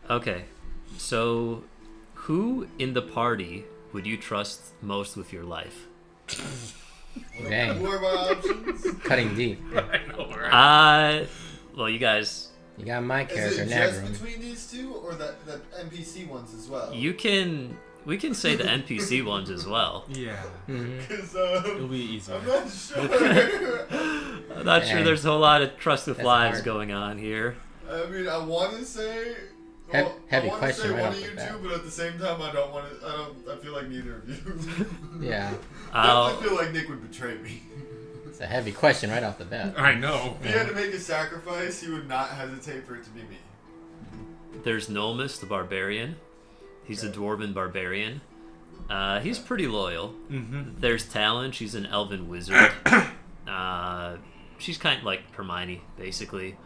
Okay, so who in the party would you trust most with your life? Dang. What are my options? Cutting deep. I know, right? Well, you guys, You got my Is character, it just Nagrum. between these two, or the NPC ones as well? we can say the NPC ones as well. Yeah. Because It'll be easy. I'm not sure. I'm not sure Dang. there's a whole lot of trust with That's lives hard. going on here. I mean, I want to say. Heavy I want to question say right one off of the you bat. two, but at the same time, I don't want to. I feel like neither of you. Yeah. I'll, I feel like Nick would betray me. It's a heavy question right off the bat. I know. If he had to make a sacrifice, he would not hesitate for it to be me. there's Nolmus the barbarian. He's a dwarven barbarian. He's pretty loyal. Mm-hmm. There's Talon. She's an elven wizard. She's kind of like Hermione, basically.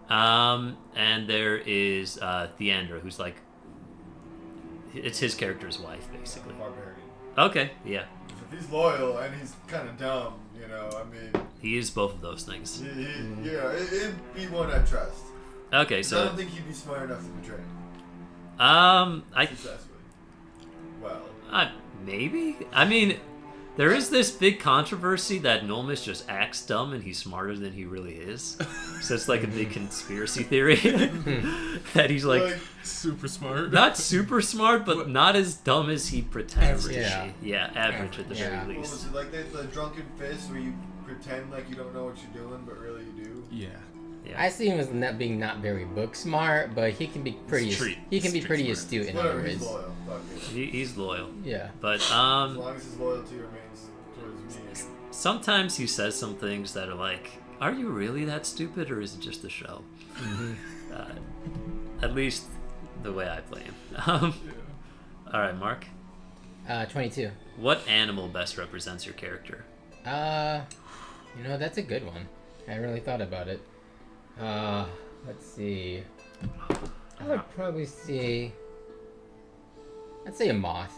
And there is Theandra, who's like, it's his character's wife, basically. Barbarian. Okay, yeah. If he's loyal and he's kind of dumb, you know, I mean, He is both of those things. it'd be one I trust. Okay, 'Cause I so don't think he'd be smart enough to betray me I successfully. Well, maybe. I mean, there is this big controversy that Nolmus just acts dumb and he's smarter than he really is. So it's like a big conspiracy theory that he's like Super smart. not super smart, but not as dumb as he pretends to Average. be. Yeah, average at the Yeah. very what was least. it like the drunken fist where you pretend like you don't know what you're doing, but really you do? Yeah. Yeah. I see him as not being not very book smart, but he can be pretty. Street- He can be street pretty smart. astute in Whatever, other he's ways. loyal. Fuck it. He's loyal, Yeah. but As long as his loyalty remains towards me. sometimes he says some things that are like, "Are you really that stupid, or is it just a show?" At least the way I play him. All right, Mark. 22. What animal best represents your character? That's a good one. I really thought about it. Let's see. I would probably say. I'd say a moth.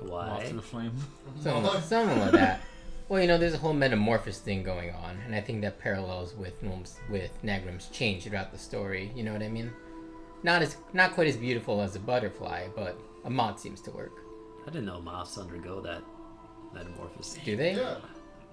Off to Why? the flame. Something like that. Well, there's a whole metamorphosis thing going on, and I think that parallels with Nagrum's change throughout the story. You know what I mean? Not quite as beautiful as a butterfly, but a moth seems to work. I didn't know moths undergo that metamorphosis. Do they? Yeah,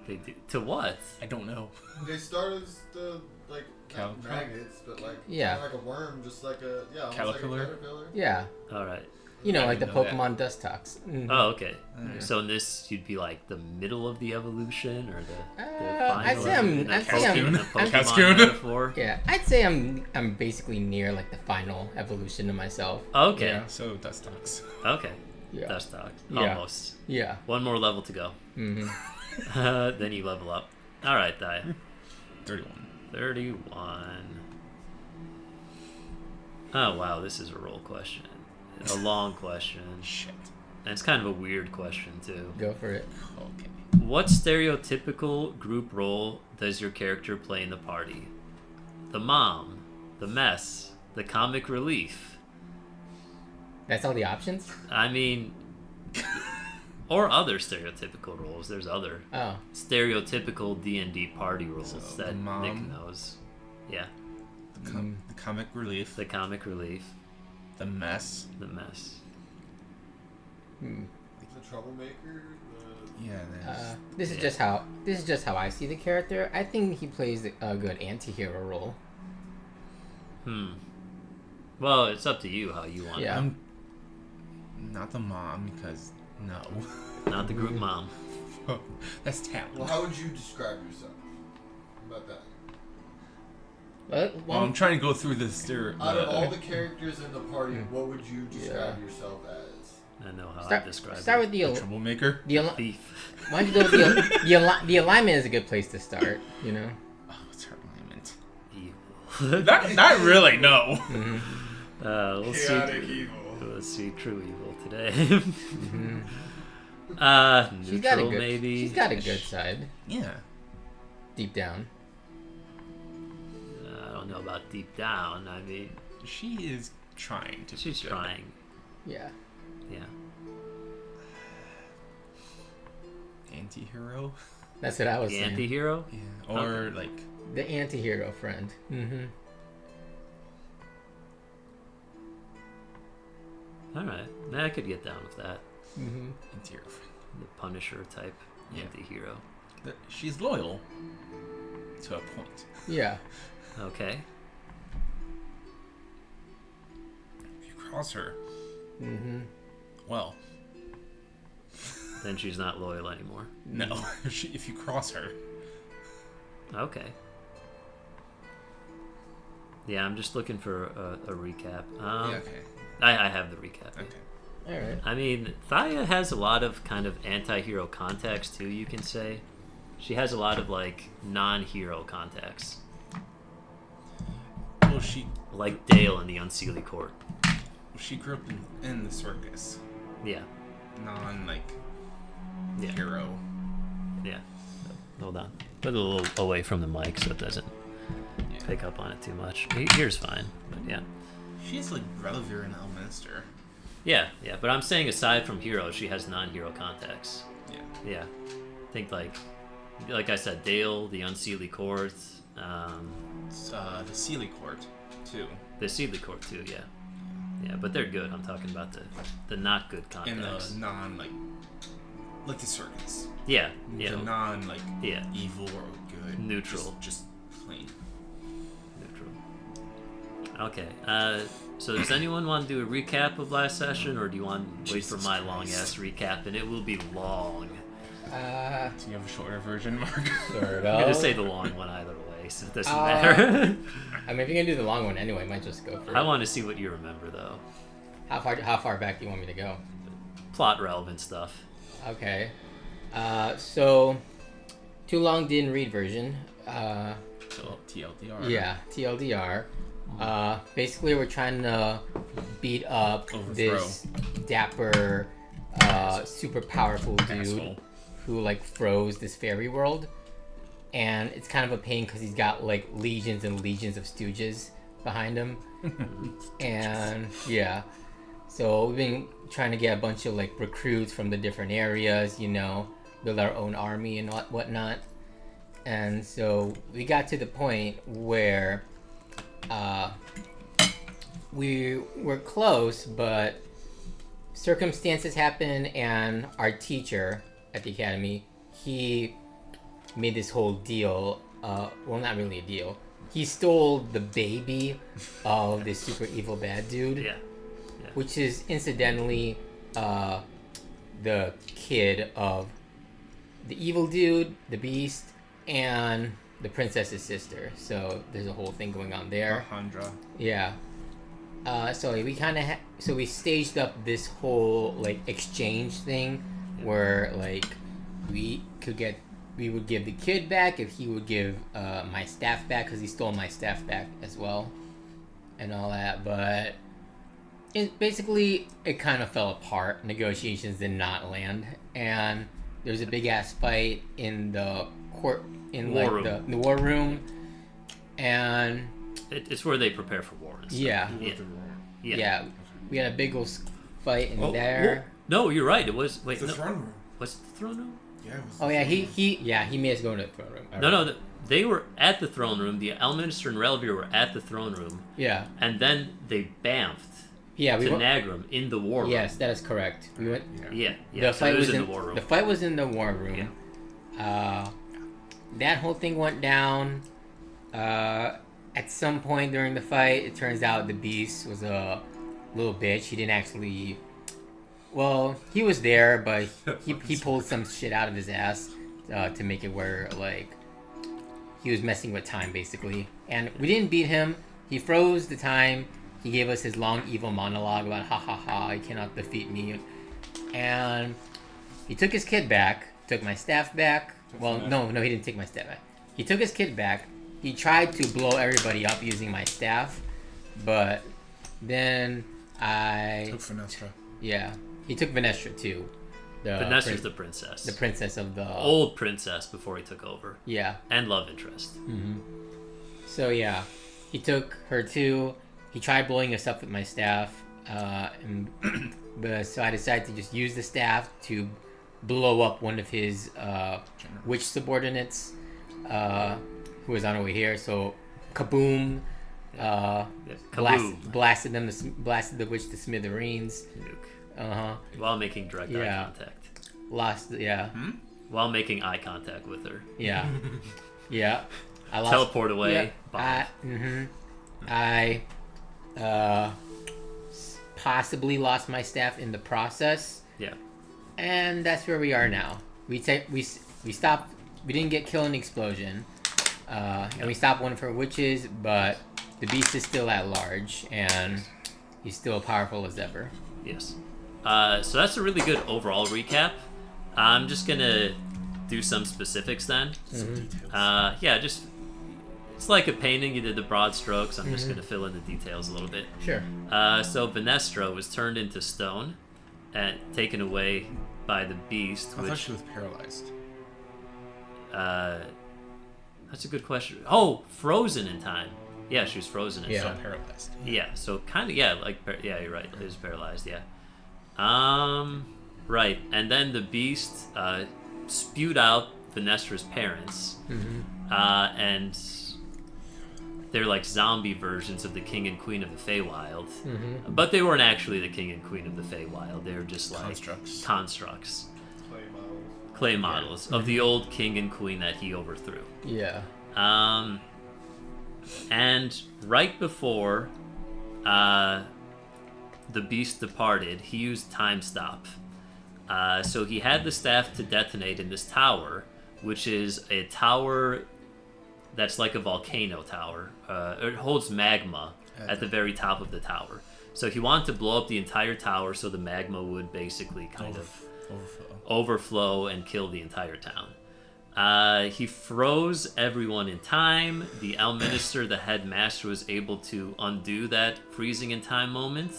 They do. To what? I don't know. they start as the not Caterpillar? maggots, but like Yeah. kinda like a worm, just like almost Caterpillar? like a caterpillar. Yeah. All right. Like the didn't know that. Pokemon Dustox. Mhm. Oh, okay. Yeah. So in this, you'd be like the middle of the evolution, or the I'd final say I'm- evolution? I'd say I'm- The I'm- Pokemon Cascoon? metaphor? Yeah, I'd say I'm basically near like the final evolution of myself. Okay. Yeah. So Dustox. Okay. Yeah. That's talk. Yeah. Almost. Yeah. One more level to go. hmm Then you level up. All right, Di. 31. 31. Oh, wow. This is a roll question. A long question. Shit. And it's kind of a weird question, too. Go for it. Okay. What stereotypical group role does your character play in the party? The mom, the mess, the comic relief. That's all the options? I mean, or other stereotypical roles. There's other Oh. stereotypical D&D party roles So, that the mom. Nick knows. Yeah, The comic relief. the comic relief, The mess. the mess. Hmm. The troublemaker. Yeah. This is just how I see the character. I think he plays a good anti-hero role. Well, it's up to you how you want Yeah. I'm not the mom because no. it. Not the group mom. That's talent. Well, how would you describe yourself? How about that? Well, I'm trying to go through the stereo. Out of all the characters in the party, Hmm. what would you describe yourself as? I know how I start, describe start it. with the troublemaker. Thief. why don't you go with the alignment is a good place to start. Oh, what's her alignment? Evil. Not really. No. We'll Chaotic see. evil. Let's see true evil today. She's got a Neutral good. maybe. She's got a good side Yeah. deep down. I don't know about deep down. I mean, She is trying to. she's be good. trying. Yeah. Yeah. Anti-hero. That's what I was The saying. anti-hero? Yeah. Or Okay. like. The anti-hero friend. All right. Nah, I could get down with that. Mm-hmm. Interior. The Punisher type Yeah. anti-hero. She's loyal to a point. Yeah. Okay. If you cross her, Mm-hmm. well, Then she's not loyal anymore. no. If you cross her, Okay. Yeah, I'm just looking for a recap. yeah, okay. I have the recap. Okay. All right. I mean, Thaya has a lot of kind of anti-hero context too, you can say. She has a lot of like non-hero context. Well, she Like Dale in the Unseelie Court. grew up in the circus, Yeah. Yeah. hero. Yeah. Hold on. Put it a little away from the mic so it doesn't Yeah. pick up on it too much. Here's fine, but yeah. She's like Reliever in Elminster. Yeah, but I'm saying aside from hero, she has non-hero context. Yeah. Yeah. Think like I said, Dale, the Unseelie Court, The Sealy Court, too. the Seedley Court too, yeah. Yeah, but they're good. I'm talking about the not good And context. the non, like the circus. Yeah. The non, Yeah. evil or good. Neutral. Just plain. Neutral. Okay. So does anyone want to do a recap of last session, or do you want to wait for Jesus my Christ. long ass recap? And it will be long. Do you have a shorter version, Mark? Sort I'm of. gonna say the long one either way, so it doesn't Uh, matter. I mean, if you're gonna do the long one anyway, might just go for I it. want to see what you remember though. How far back do you want me to go? Plot relevant stuff. Okay. So, too long didn't read version. So, TLDR. Yeah, TLDR. Basically, we're trying to beat up this dapper, super powerful dude Asshole. who like froze this fairy world, and it's kind of a pain because he's got like legions and legions of stooges behind him, and yeah. So we've been trying to get a bunch of like recruits from the different areas, you know, build our own army and whatnot. And so we got to the point where we were close, but circumstances happened, and our teacher at the academy, he made this whole deal. Well, not really a deal. He stole the baby of this super evil bad dude. Yeah. Which is incidentally the kid of the evil dude, the beast, and the princess's sister. So there's a whole thing going on there. Alejandra. Yeah. So we kind of so we staged up this whole like exchange thing where like we would give the kid back if he would give my staff back, because he stole my staff back as well and all that. But it kind of fell apart. Negotiations did not land, and there was a big ass fight in the court in War like room. the war room, and It's where they prepare for war and stuff. yeah. Yeah. We had a big old fight in Oh, there. No, you're right. It was wait. The No, throne room. was it the throne room? Yeah. It was Oh the yeah, throne room. he made us go into the throne room. No. They were at the throne room. The Elminster and Reliever were at the throne room, Yeah, and then they bamfed yeah, we to went. Nagram in the war room. Yes, that is correct. We went. Yeah. The So fight it was in in the war room. the fight was in the war room. That whole thing went down. At some point during the fight, it turns out the beast was a little bitch. He didn't actually. Well, he was there, but he pulled some shit out of his ass to make it where like he was messing with time basically, and we didn't beat him. He froze the time. He gave us his long evil monologue about ha ha ha, he cannot defeat me, and he took his kid back. Took my staff back. Well, no, he didn't take my staff back. He took his kid back. He tried to blow everybody up using my staff, but then Took Finestra. yeah, he took Venestra too. Vanessa's the princess. the princess of the old princess before he took over, yeah. and love interest. So yeah, he took her too. He tried blowing us up with my staff, but so I decided to just use the staff to blow up one of his witch subordinates who was on her way here. So kaboom, Uh, Yeah. Kaboom. blasted the witch to smithereens. Nuke. While making direct eye Yeah. contact. Yeah, While making eye contact with her. yeah, yeah. I lost. Teleport away. Yeah, Bomb. I possibly lost my staff in the process, Yeah. and that's where we are now. We stopped. We didn't get killing explosion, and we stopped one for witches, but the beast is still at large, and he's still powerful as ever. Yes. So that's a really good overall recap. I'm just gonna do some specifics then. Some details. Yeah, just it's like a painting. You did the broad strokes. I'm just gonna fill in the details a little bit. Sure. So Venestra was turned into stone and taken away by the beast, I thought which she was paralyzed. that's a good question. Oh, frozen in time. Yeah, she was frozen in Yeah. time. So paralyzed. Yeah, so kind of yeah, you're right. It was paralyzed. Yeah. Right, and then the beast spewed out Venestra's parents, and they're like zombie versions of the king and queen of the Feywild, but they weren't actually the king and queen of the Feywild. They were just like constructs, clay models of the old king and queen that he overthrew. Yeah. And right before the beast departed, he used time stop. So he had the staff to detonate in this tower, which is a tower that's like a volcano tower. It holds magma at the very top of the tower. So he wanted to blow up the entire tower so the magma would basically kind of overflow and kill the entire town. He froze everyone in time. The Elminster, the headmaster, was able to undo that freezing in time moment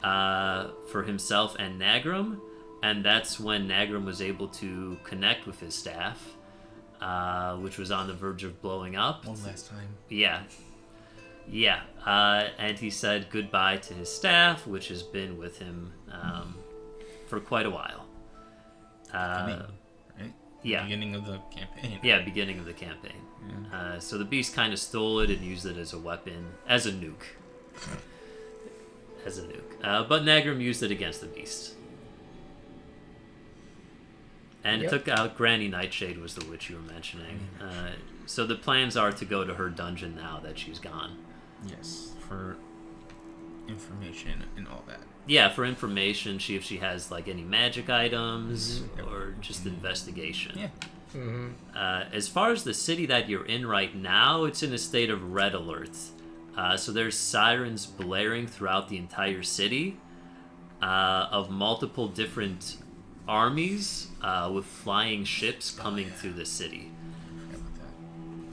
for himself and Nagram, and that's when Nagram was able to connect with his staff, which was on the verge of blowing up. One last time. Yeah. And he said goodbye to his staff, which has been with him for quite a while. Right? Yeah. Beginning of the campaign. Yeah, beginning of the campaign. So the beast kind of stole it and used it as a weapon, as a nuke. But Nagram used it against the beast. And it took out Granny Nightshade, was the witch you were mentioning. So the plans are to go to her dungeon now that she's gone. Yes, for information and all that. Yeah, for information, see if she has like any magic items or just investigation. Yeah. As far as the city that you're in right now, it's in a state of red alert. So there's sirens blaring throughout the entire city of multiple different armies with flying ships coming to the city. I forgot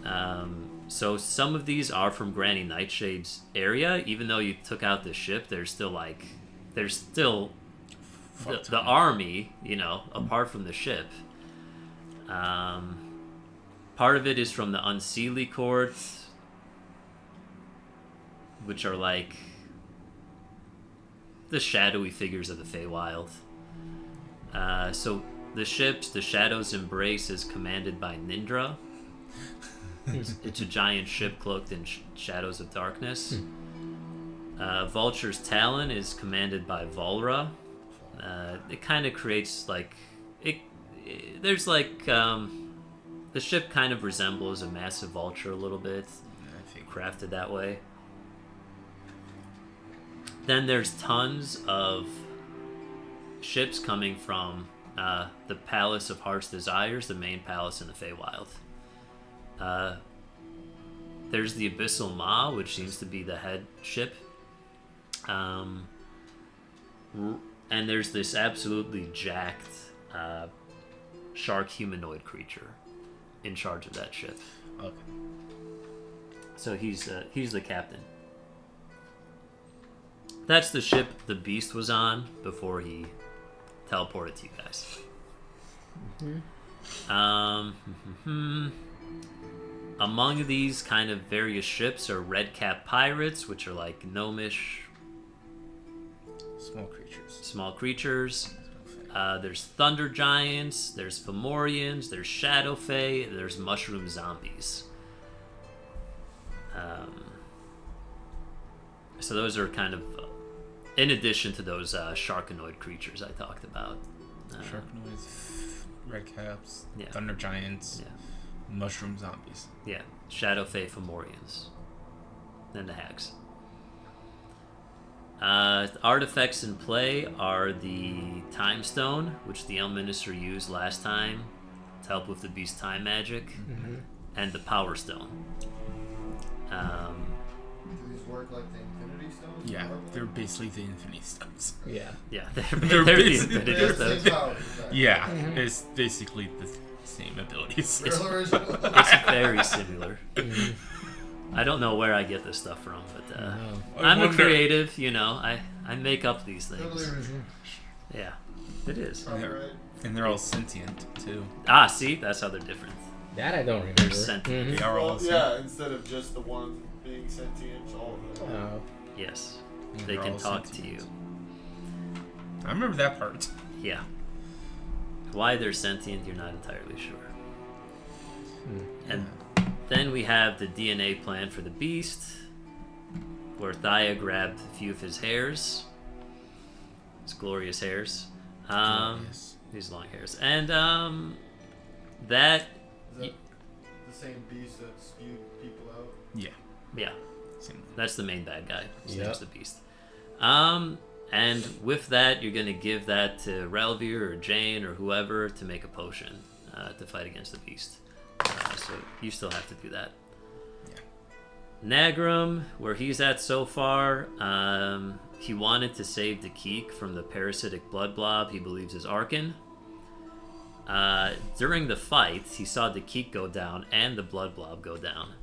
about that. So some of these are from Granny Nightshade's area. Even though you took out the ship, there's still the army, apart from the ship. Part of it is from the Unseelie Court, which are like the shadowy figures of the Feywild. So the ships, the Shadow's Embrace, is commanded by Nindra. It's a giant ship cloaked in shadows of darkness. Vulture's Talon is commanded by Volra. It kind of creates like there's like the ship kind of resembles a massive vulture a little bit, I think. crafted that way. Then there's tons of ships coming from the Palace of Heart's Desires, the main palace in the Feywild. There's the Abyssal Ma, which seems to be the head ship. And there's this absolutely jacked shark humanoid creature in charge of that ship. Okay. So he's the captain. That's the ship the Beast was on before he teleported to you guys. Among these kind of various ships are red cap pirates, which are like gnomish small creatures. There's thunder giants, there's Fomorians, there's shadow fae, there's mushroom zombies. So those are kind of in addition to those sharkanoid creatures I talked about. Sharknoids, red caps, Yeah. thunder giants, Yeah. mushroom zombies. Yeah, Shadow Fae Fomorians. And the hags. Artifacts in play are the Time Stone, which the Elm Minister used last time to help with the Beast Time magic, and the Power Stone. Do these work like the Infinity Stones? Yeah, Or- they're basically the Infinity Stones. Yeah. Yeah, They're they're the basically- Infinity They're the Stones. same power, exactly. Yeah, it's basically the same abilities. Real original. It's very similar. I don't know where I get this stuff from, but I I'm a wonder- creative, you know. I make up these Totally things. original. Yeah, it is. Probably Yeah. right. And they're all sentient too. Ah, see, that's how they're different. That I don't remember. They're sentient. Mhm. They are all Well, sentient. yeah, instead of just the one being sentient, all of them. Oh. Yes, Yeah, they they're can all talk to sentient. you. I remember that part. Yeah. Why they're sentient, you're not entirely sure. And then we have the DNA plan for the beast, where Thaya grabbed a few of his hairs, his glorious hairs, Glorious. these long hairs, and that, Is that the same beast that spewed people out? Yeah, yeah, same one. that's the main bad guy. His Yep. name's the beast. And with that, you're gonna give that to Relvir or Jane or whoever to make a potion to fight against the beast. So you still have to do that. Yeah. Nagram, where he's at so far, he wanted to save the Keek from the parasitic blood blob he believes is Arkan. During the fight, he saw the Keek go down and the blood blob go down.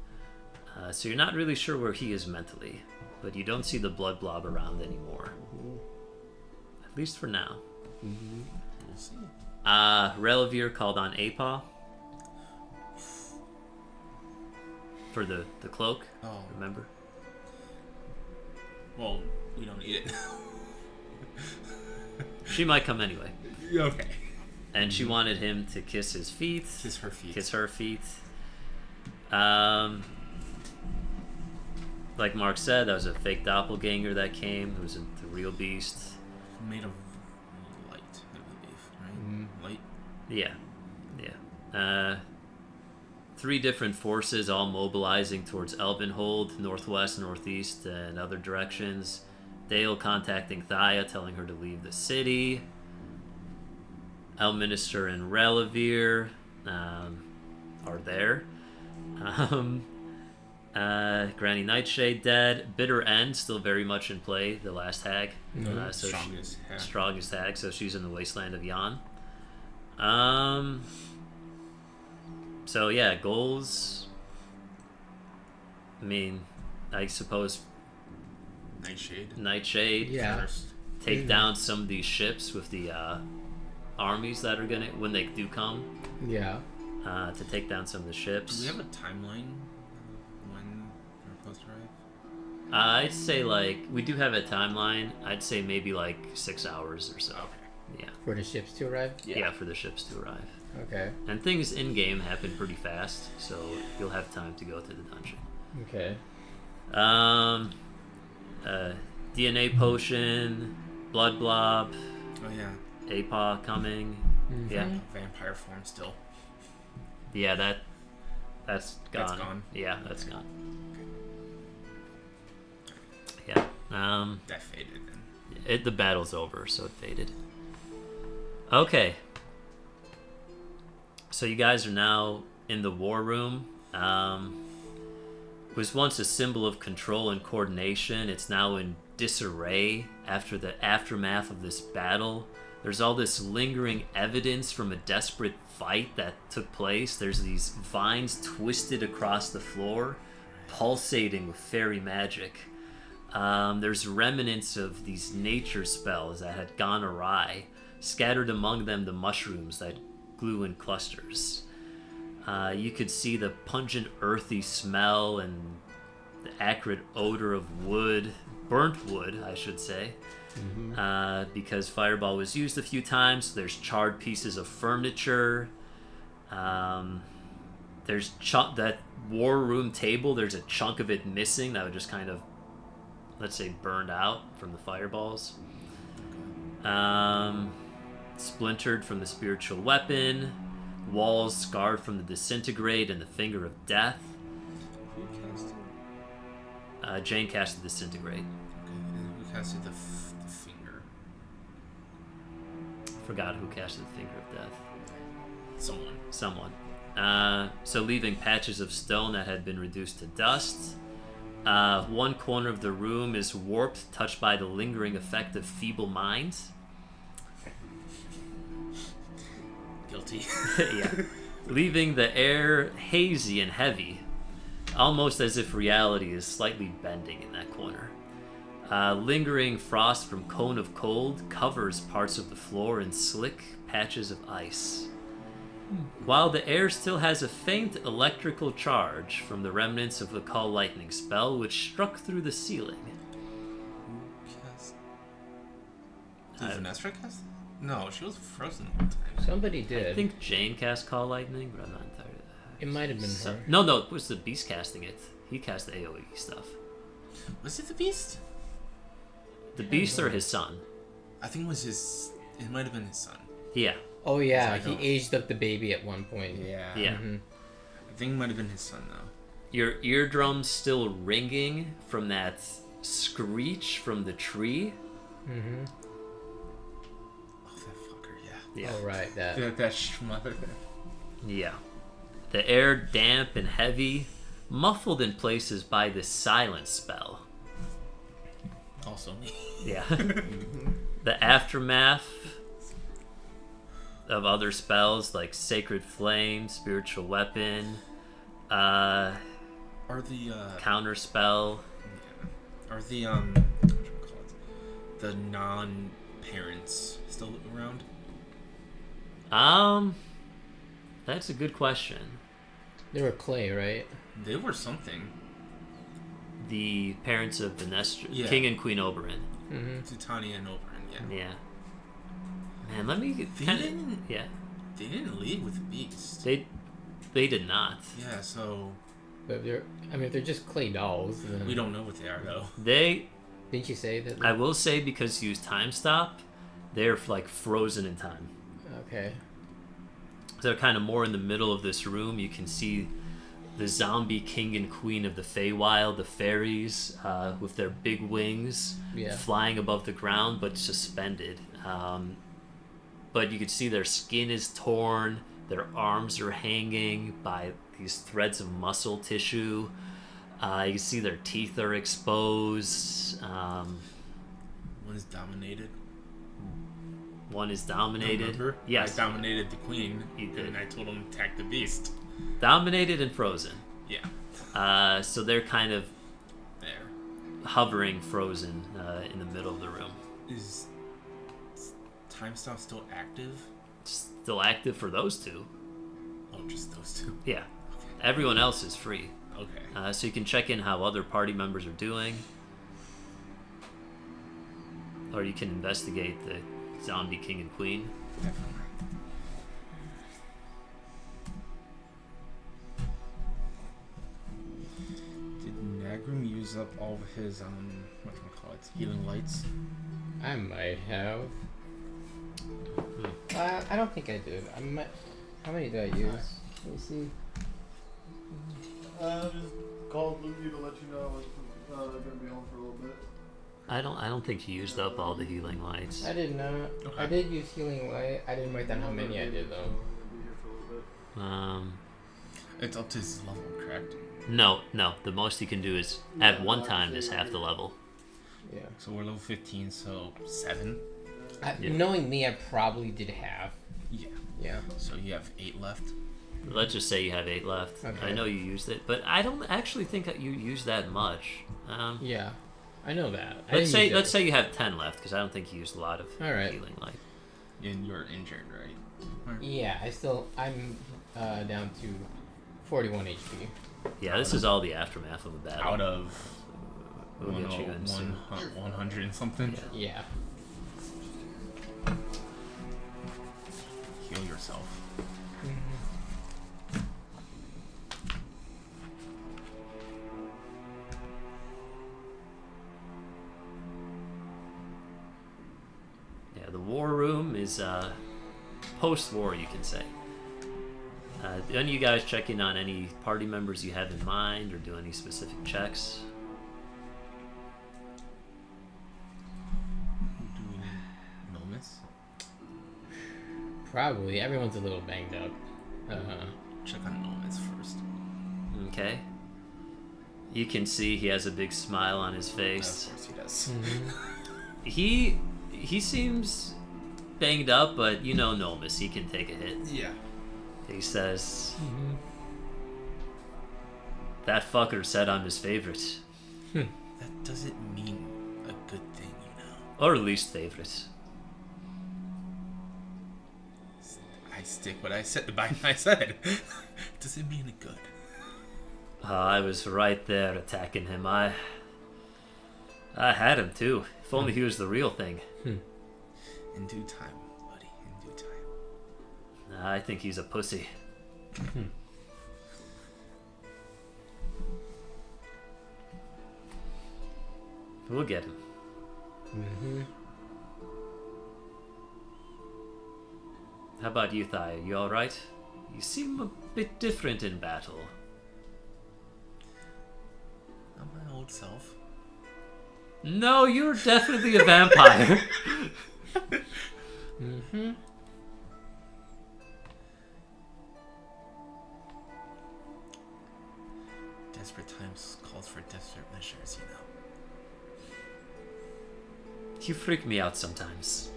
So you're not really sure where he is mentally, but you don't see the blood blob around anymore. At least for now. We'll see. Relevir called on Apa for the cloak, Oh, remember? well, we don't need it. She might come anyway. Okay. And she wanted him to kiss his feet, Kiss her feet. kiss her feet. Like Mark said, that was a fake doppelganger that came. It was the real beast. Made of light, I believe, right? Light. Yeah, yeah. 3 different forces all mobilizing towards Elvenhold, northwest, northeast, and other directions. Dale contacting Thaya, telling her to leave the city. Elminister and Relevir are there. Granny Nightshade dead. Bitter End still very much in play, the last hag. So Strongest hag. strongest hag, so she's in the wasteland of Yan. So yeah, goals. I mean, I suppose Nightshade. Nightshade. Yeah. First. Take down some of these ships with the armies that are gonna when they do come. Yeah. To take down some of the Do ships. we have a timeline when we're supposed to arrive? I'd say like we do have a timeline. I'd say maybe like 6 hours or so. Okay. Yeah. For the ships to arrive. Yeah, for the ships to arrive. Okay. And things in game happen pretty fast, so you'll have time to go to the dungeon. Okay. DNA potion, blood blob, Oh yeah. APA coming. Yeah, Vampire form still. yeah, that's gone. That's gone. Yeah, that's gone. Yeah. That faded then. The battle's over, so it faded. Okay. So you guys are now in the war room. It was once a symbol of control and coordination. It's now in disarray after the aftermath of this battle. There's all this lingering evidence from a desperate fight that took place. There's these vines twisted across the floor, pulsating with fairy magic. There's remnants of these nature spells that had gone awry, scattered among them the mushrooms that glue in clusters. You could see the pungent earthy smell and the acrid odor of wood, burnt wood, I should say, because fireball was used a few times. There's charred pieces of furniture. There's that war room table. There's a chunk of it missing that would just kind of let's say, burned out from the fireballs. Splintered from the spiritual weapon. Walls scarred from the disintegrate and the finger of death. Who cast it? Jane casted disintegrate. Okay, and who casted the finger? Forgot who casted the finger of death. Someone. So leaving patches of stone that had been reduced to dust. One corner of the room is warped, touched by the lingering effect of feeble mind. Guilty. Yeah. Leaving the air hazy and heavy, almost as if reality is slightly bending in that corner. Lingering frost from cone of cold covers parts of the floor in slick patches of ice. While the air still has a faint electrical charge from the remnants of the Call Lightning spell which struck through the ceiling. Who cast? Did Vanessa cast it? No, she was frozen the whole time. Somebody did. I think Jane cast Call Lightning, but I'm not entirely. It might have been her. No, it was the Beast casting it. He cast the AoE stuff. Was it the Beast? The Beast or his son? I think it was his. It might have been his son. Yeah. Oh yeah, It's he like, aged up the baby at one point. Yeah. Yeah. I think it might have been his son though. Your eardrums still ringing from that screech from the tree. Mm-hmm. Oh, that fucker. Yeah. Yeah. Oh right, that. That schmother. Yeah. The air damp and heavy, muffled in places by this silence spell. Also me. Yeah. The aftermath of other spells like Sacred Flame, Spiritual Weapon, Are the Counter Spell. Are the what you call it? The non-parents still around? That's a good question. They were clay, right? They were something. The parents of Venestra, Yeah. King and Queen Oberyn. Mm-hmm. Titania and Oberyn, yeah. Yeah. Man, let me They kind of. didn't- Yeah. They didn't leave with the Beast. They did not. Yeah, so But if they're just clay dolls, then we don't know what they are though. They, Didn't you say that? I will say, because you use time stop, they're like frozen in time. Okay. They're kind of more in the middle of this room. You can see the zombie king and queen of the Feywild, the fairies, with their big wings, Yeah. flying above the ground but suspended. But you can see their skin is torn, their arms are hanging by these threads of muscle tissue. You can see their teeth are exposed. One is dominated. One is dominated. Remember? Yes. I dominated the queen. You did. And I told him to attack the beast. Dominated and frozen. Yeah. So they're kind of There. hovering frozen in the middle of the room. Is time stop still active? Still active for those two. Oh, just those two. Yeah. Everyone else is free. Okay. So you can check in how other party members are doing. Or you can investigate the zombie king and queen. Definitely. Did Nagrim use up all of his healing lights? I might have. I don't think I did. I might. How many did I use? Let me see. Just called Lucy to let you know they're gonna be home for a little bit. I don't think you used up all the healing lights. I did not. Okay. I did use healing light. I didn't write down how many I did though. Be here for a little bit. It's up to his level, correct? No. The most you can do is at one time is half the level. Yeah. So we're level 15, so 7. Yeah. Knowing me, I probably did half. Yeah. Yeah. So you have 8 left. Let's just say you have 8 left. Okay. I know you used it, but I don't actually think that you used that much. Yeah. I know that. Let's say you have 10 left, because I don't think you used a lot of All right. healing light. And you're injured, right? Yeah. I'm down to 41 HP. Yeah, this is all the aftermath of the battle. Out of We'll get you in soon. 100 and something. Yeah. Heal yourself. Yeah, the war room is post-war, you can say. Do any of you guys check in on any party members you have in mind, or do any specific checks? Nomis? Probably. Everyone's a little banged up. Check on Nomis first. Okay. You can see he has a big smile on his Of face. course he does. He seems banged up, but you know Nomis, he can take a hit. Yeah. He says, that fucker said I'm his favorite. That doesn't mean a good thing, you know. Or least favorite. I stick what I said by I said. Doesn't mean it good. I was right there attacking him. I had him too. If only he was the real thing. In due time, buddy. In due time. I think he's a pussy. We'll get him. How about you, Thaya? You alright? You seem a bit different in battle. Not my old self. No, you're definitely a vampire. Desperate times calls for desperate measures, you know. You freak me out sometimes.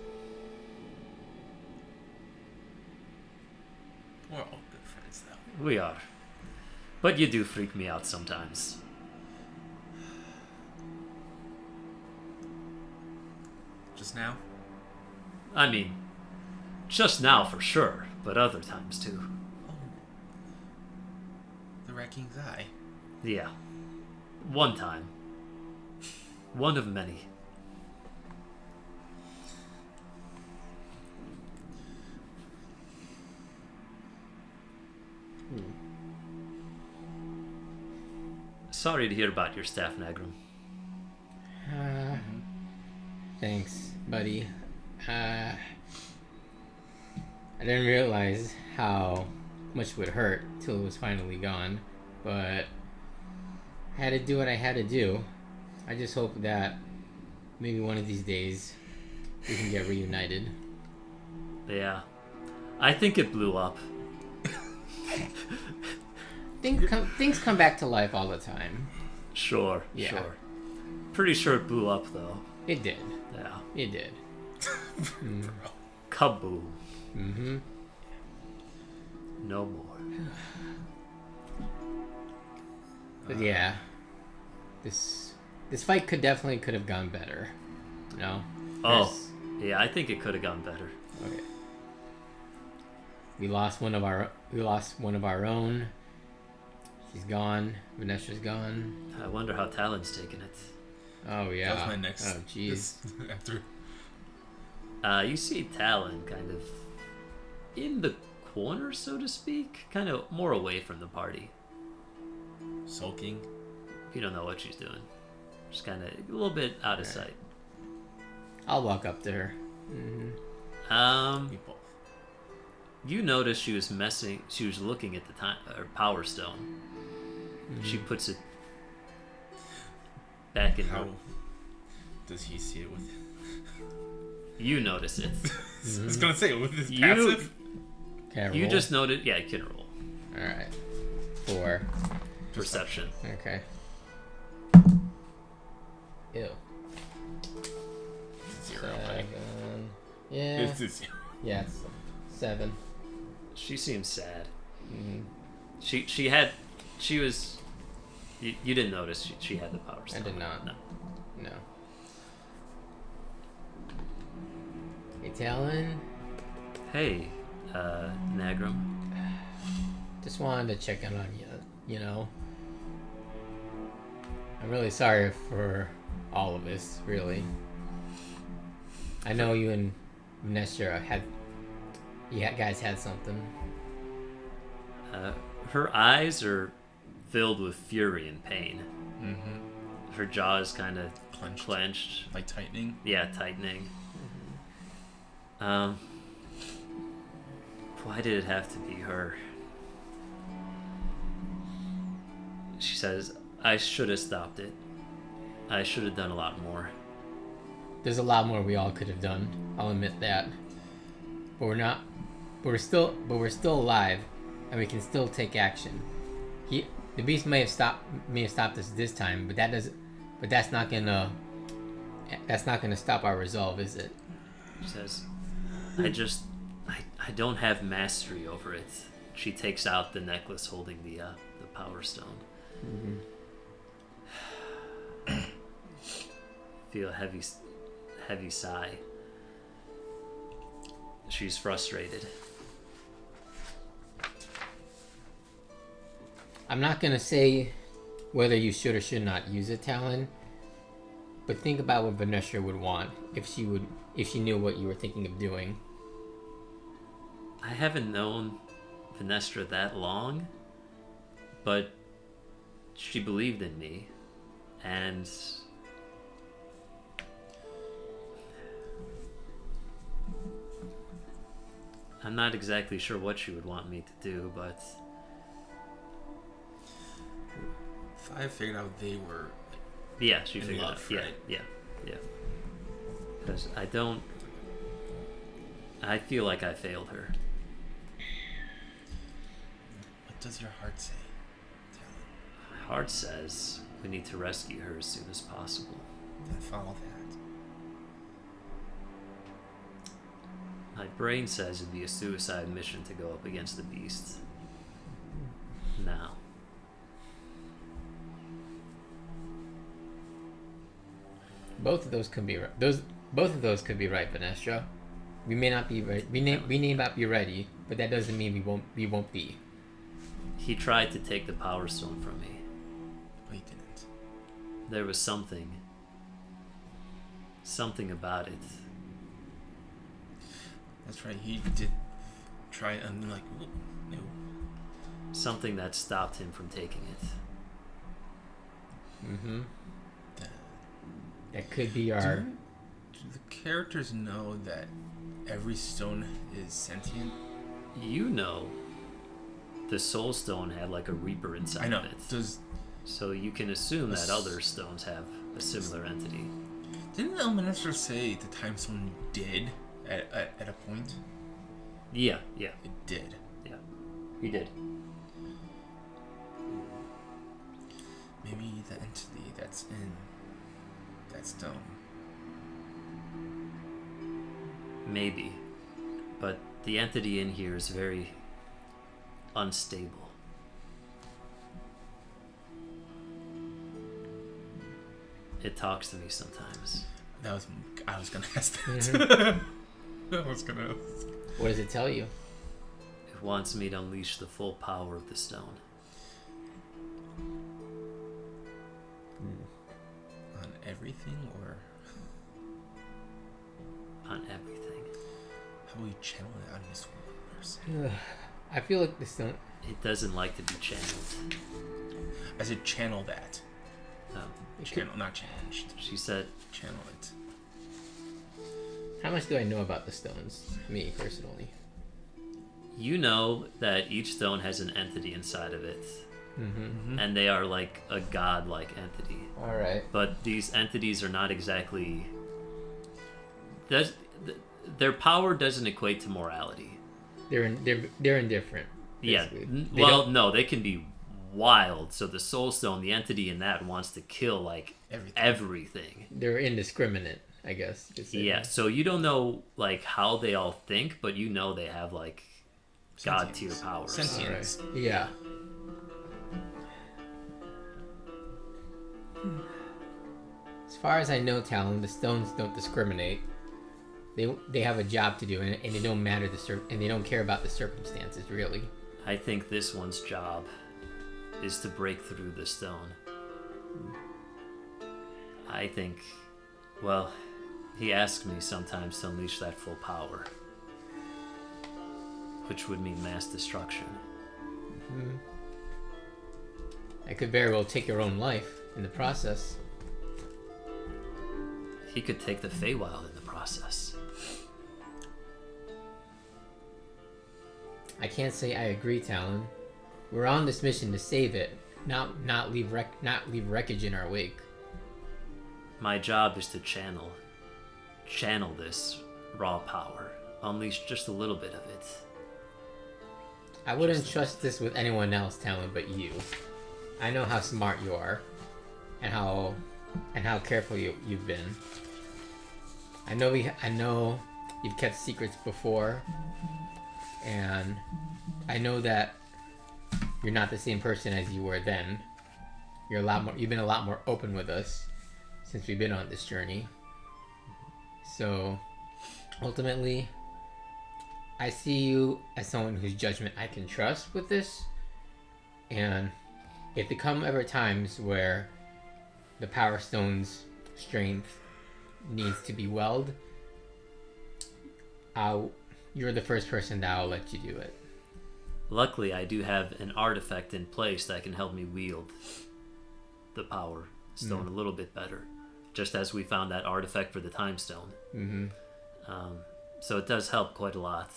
We're all good friends, though. We are. But you do freak me out sometimes. Just now? I mean, just now for sure, but other times too. Oh. The Racking's Eye. Yeah. One time. One of many. Sorry to hear about your staff, Nagrum. Thanks, buddy. I didn't realize how much it would hurt till it was finally gone, but I had to do what I had to do. I just hope that maybe one of these days we can get reunited. Yeah. I think it blew up. Things come back to life all the time. Sure, Yeah. sure. Pretty sure it blew up, though. It did. Yeah. It did. Kaboom. Mm-hmm. No more. But yeah, this fight could have gone better. No. Oh, yeah, I think it could have gone better. Okay. We lost one of our own. She's gone. Vanessa's gone. I wonder how Talon's taking it. Oh yeah. That was my next. Oh jeez. After. You see Talon kind of in the corner, so to speak, kind of more away from the party. Sulking. You don't know what she's doing. Just kind of a little bit out of sight. I'll walk up to her. We both. You notice she was looking at the Power Stone. She puts it back in How her. does he see it with? You notice it. I was gonna say with his You- passive. Okay, You roll. just noted. Yeah, you can roll. All right. 4. Perception. Okay. Ew. 0, right? 7. Yeah. It's a 0. Yeah. It's 7. She seems sad. Mhm. She was. You didn't notice she had the Power I Stone. did not. No. No. Hey, Talon. Hey, Nagrum. Just wanted to check in on you. You know. I'm really sorry for all of this, really. I know you and Vanessa guys had something. Her eyes are filled with fury and pain. Mm-hmm. Her jaw is kind of Clenched. clenched. Like tightening. Yeah, tightening. Um, why did it have to be her? She says, I should have stopped it. I should have done a lot more. There's a lot more we all could have done. I'll admit that. But we're not. But we're still alive, and we can still take action. The beast may have stopped us this time, but that's not gonna stop our resolve, is it? She says, I don't have mastery over it. She takes out the necklace holding the power stone. Feel a heavy sigh. She's frustrated. I'm not gonna say whether you should or should not use it, Talon. But think about what Vanessa would want if she knew what you were thinking of doing. I haven't known Vanessa that long, but she believed in me, and I'm not exactly sure what she would want me to do, but If I figured out they were yeah, she in figured love, out. right? Yeah. Because I feel like I failed her. What does your heart say, Talon? My heart says we need to rescue her as soon as possible. Then follow that. My brain says it'd be a suicide mission to go up against the beast. Now. Both of those could be right. Both of those could be right, Vanessa. We may not be ready. We may not be ready, but that doesn't mean we won't be. He tried to take the power stone from me. But he didn't. There was something about it. That's right, he did try and like, no. Something that stopped him from taking it. That could be our. Do the characters know that every stone is sentient? You know, the soul stone had like a reaper inside I know. of it. Does So you can assume that other stones have a similar entity. didn't the Elminster say the time stone did at a point? Yeah. It did. Yeah. He did. Maybe the entity that's in that stone. Maybe. But the entity in here is very unstable. It talks to me sometimes. I was gonna ask that. I was gonna ask. What does it tell you? It wants me to unleash the full power of the stone. On everything, or On everything. how will you channel it out of just one person? I feel like the stone. It doesn't like to be channeled. I said channel that. Channel, not changed. She said, Channel it. How much do I know about the stones? Me personally. you know that each stone has an entity inside of it. Mm-hmm. And they are like a god-like entity. All right. But these entities are not exactly... Their power doesn't equate to morality. They're indifferent. Yeah. basically. No, they can be wild. So the soul stone, the entity in that, wants to kill like everything. They're indiscriminate, I guess. you could say. Yeah. So you don't know like how they all think, but you know they have like god tier powers. Sentience. All right. Yeah. As far as I know, Talon, the stones don't discriminate. They have a job to do, and they don't matter and they don't care about the circumstances, really. I think this one's job is to break through the stone. I think, well, he asks me sometimes to unleash that full power, which would mean mass destruction. Mm-hmm. I could very well take your own life in the process. He could take the Feywild in the process. I can't say I agree, Talon. We're on this mission to save it, not leave wreckage in our wake. My job is to channel this raw power, unleash just a little bit of it. I wouldn't trust this with anyone else, Talon, but you. I know how smart you are, and how careful you've been. I know you've kept secrets before, and I know that you're not the same person as you were then. You've been a lot more open with us since we've been on this journey. So, ultimately, I see you as someone whose judgment I can trust with this. And if there come ever times where the Power Stone's strength needs to be welled, you're the first person that I'll let you do it. Luckily, I do have an artifact in place that can help me wield the Power Stone a little bit better. Just as we found that artifact for the Time Stone. Mm-hmm. So it does help quite a lot.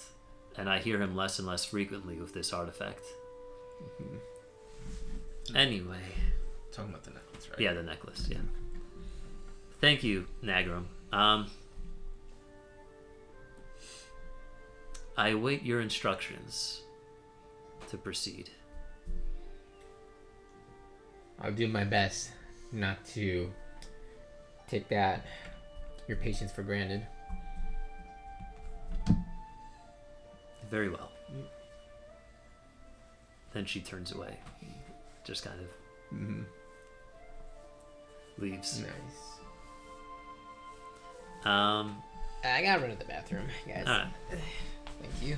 And I hear him less and less frequently with this artifact. Mm-hmm. Anyway. Talking about the necklace, right? Yeah, the necklace, yeah. Thank you, Nagram. I await your instructions to proceed. I'll do my best not to take your patience for granted. Very well. Then she turns away. Just kind of leaves. Nice. I gotta run to the bathroom, guys. Alright. Thank you.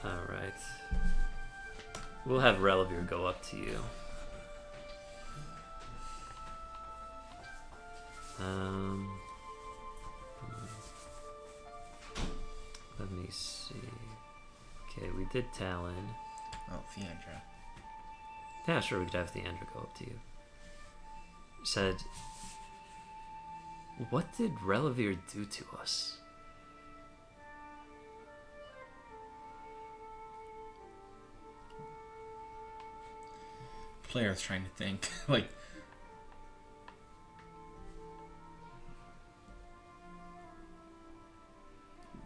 Alright. We'll have Relevere go up to you. Let me see. Okay, we did Talon. Oh, Theandra. Yeah, sure, we could have Theandra go up to you. Said, what did Relevere do to us? Player's trying to think. Like,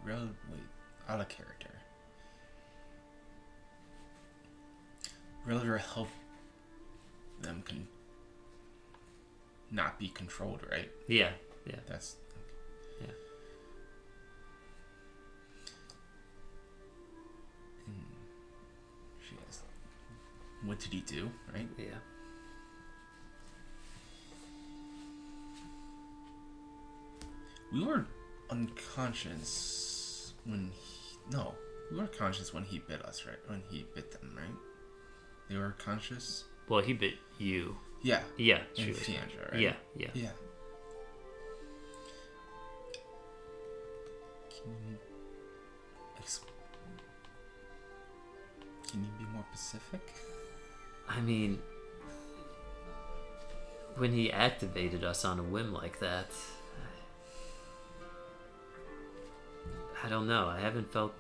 relatively out of character. Reliever help them not be controlled, right? Yeah. That's yeah. She has. What did he do, right? Yeah. We were unconscious when we were conscious when he bit us, right? When he bit them, right? They were conscious? Well, he bit you. Yeah. Yeah. And Theandra, right? Yeah. Can you be more specific? I mean, when he activated us on a whim like that, I don't know. I haven't felt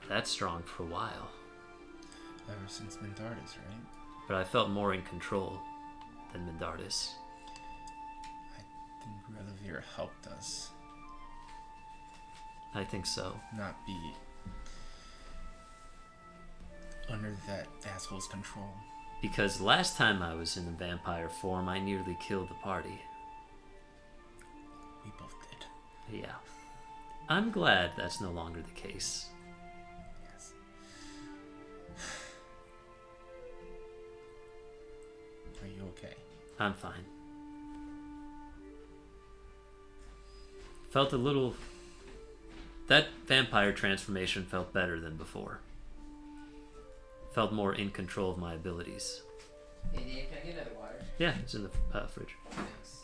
that strong for a while. Ever since Mindardus, right? But I felt more in control than Mindardus. I think Relevere helped us I think so. not be under that asshole's control. Because last time I was in the vampire form, I nearly killed the party. We both did. Yeah. I'm glad that's no longer the case. Yes. Are you okay? I'm fine. Felt a little... That vampire transformation felt better than before. Felt more in control of my abilities. Hey Dave, can I get another water? Yeah, it's in the fridge. Thanks.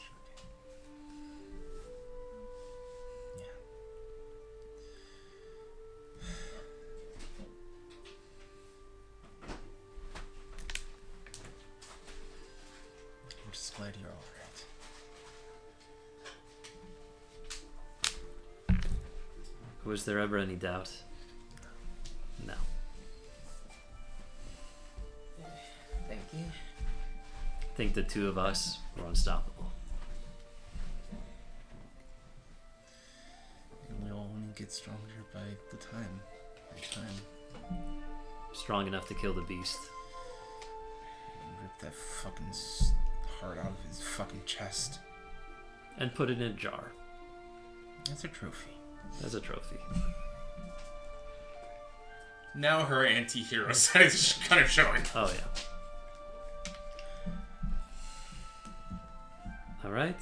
Yeah. I'm just glad you're alright. Was there ever any doubt? No. Thank you. I think the two of us were unstoppable. We all only get stronger by the time. Strong enough to kill the beast. Rip that fucking heart out of his fucking chest. And put it in a jar. That's a trophy. As a trophy. Now her anti-hero side is kind of showing. Oh, yeah. Alright.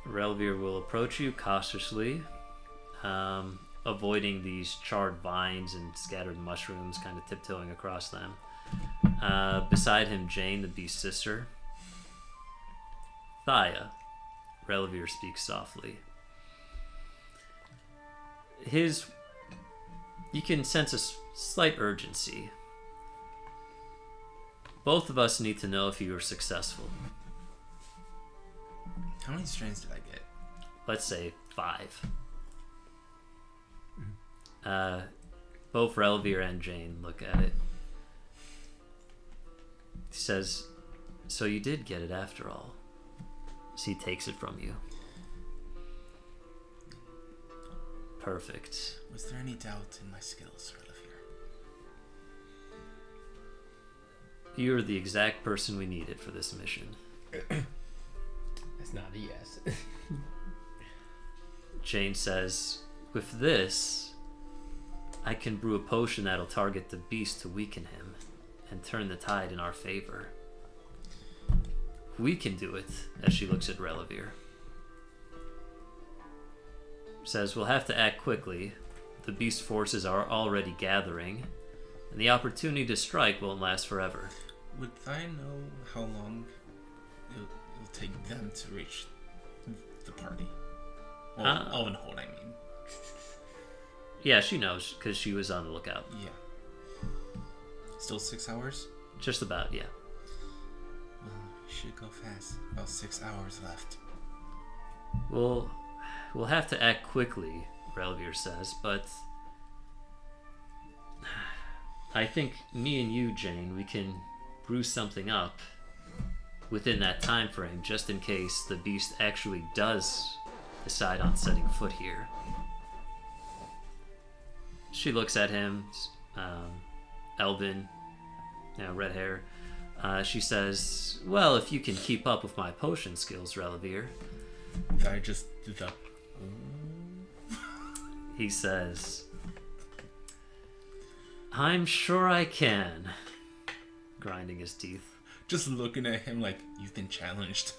Relvir will approach you cautiously, avoiding these charred vines and scattered mushrooms, kind of tiptoeing across them. Beside him, Jane, the beast's sister. Thaya. Relvir speaks softly. You can sense a slight urgency. Both of us need to know if you were successful. How many strains did I get? Let's say 5. Both Relvir and Jane look at it. He says, so you did get it after all. So he takes it from you. Perfect. Was there any doubt in my skills, Relivir? You're the exact person we needed for this mission. That's not a yes. Jane says, with this, I can brew a potion that'll target the beast to weaken him and turn the tide in our favor. We can do it, as she looks at Relivir. Says, we'll have to act quickly. The beast forces are already gathering, and the opportunity to strike won't last forever. Would I know how long it'll take them to reach the party? Well, Elvenhold, I mean. Yeah, she knows, because she was on the lookout. Yeah. Still 6 hours? Just about, yeah. Well, should go fast. About 6 hours left. We'll have to act quickly, Relvir says, but I think me and you, Jane, we can brew something up within that time frame, just in case the beast actually does decide on setting foot here. She looks at him, Elvin, red hair. She says, well, if you can keep up with my potion skills, Relivir. I just did that. He says, I'm sure I can, grinding his teeth. Just looking at him like, you've been challenged.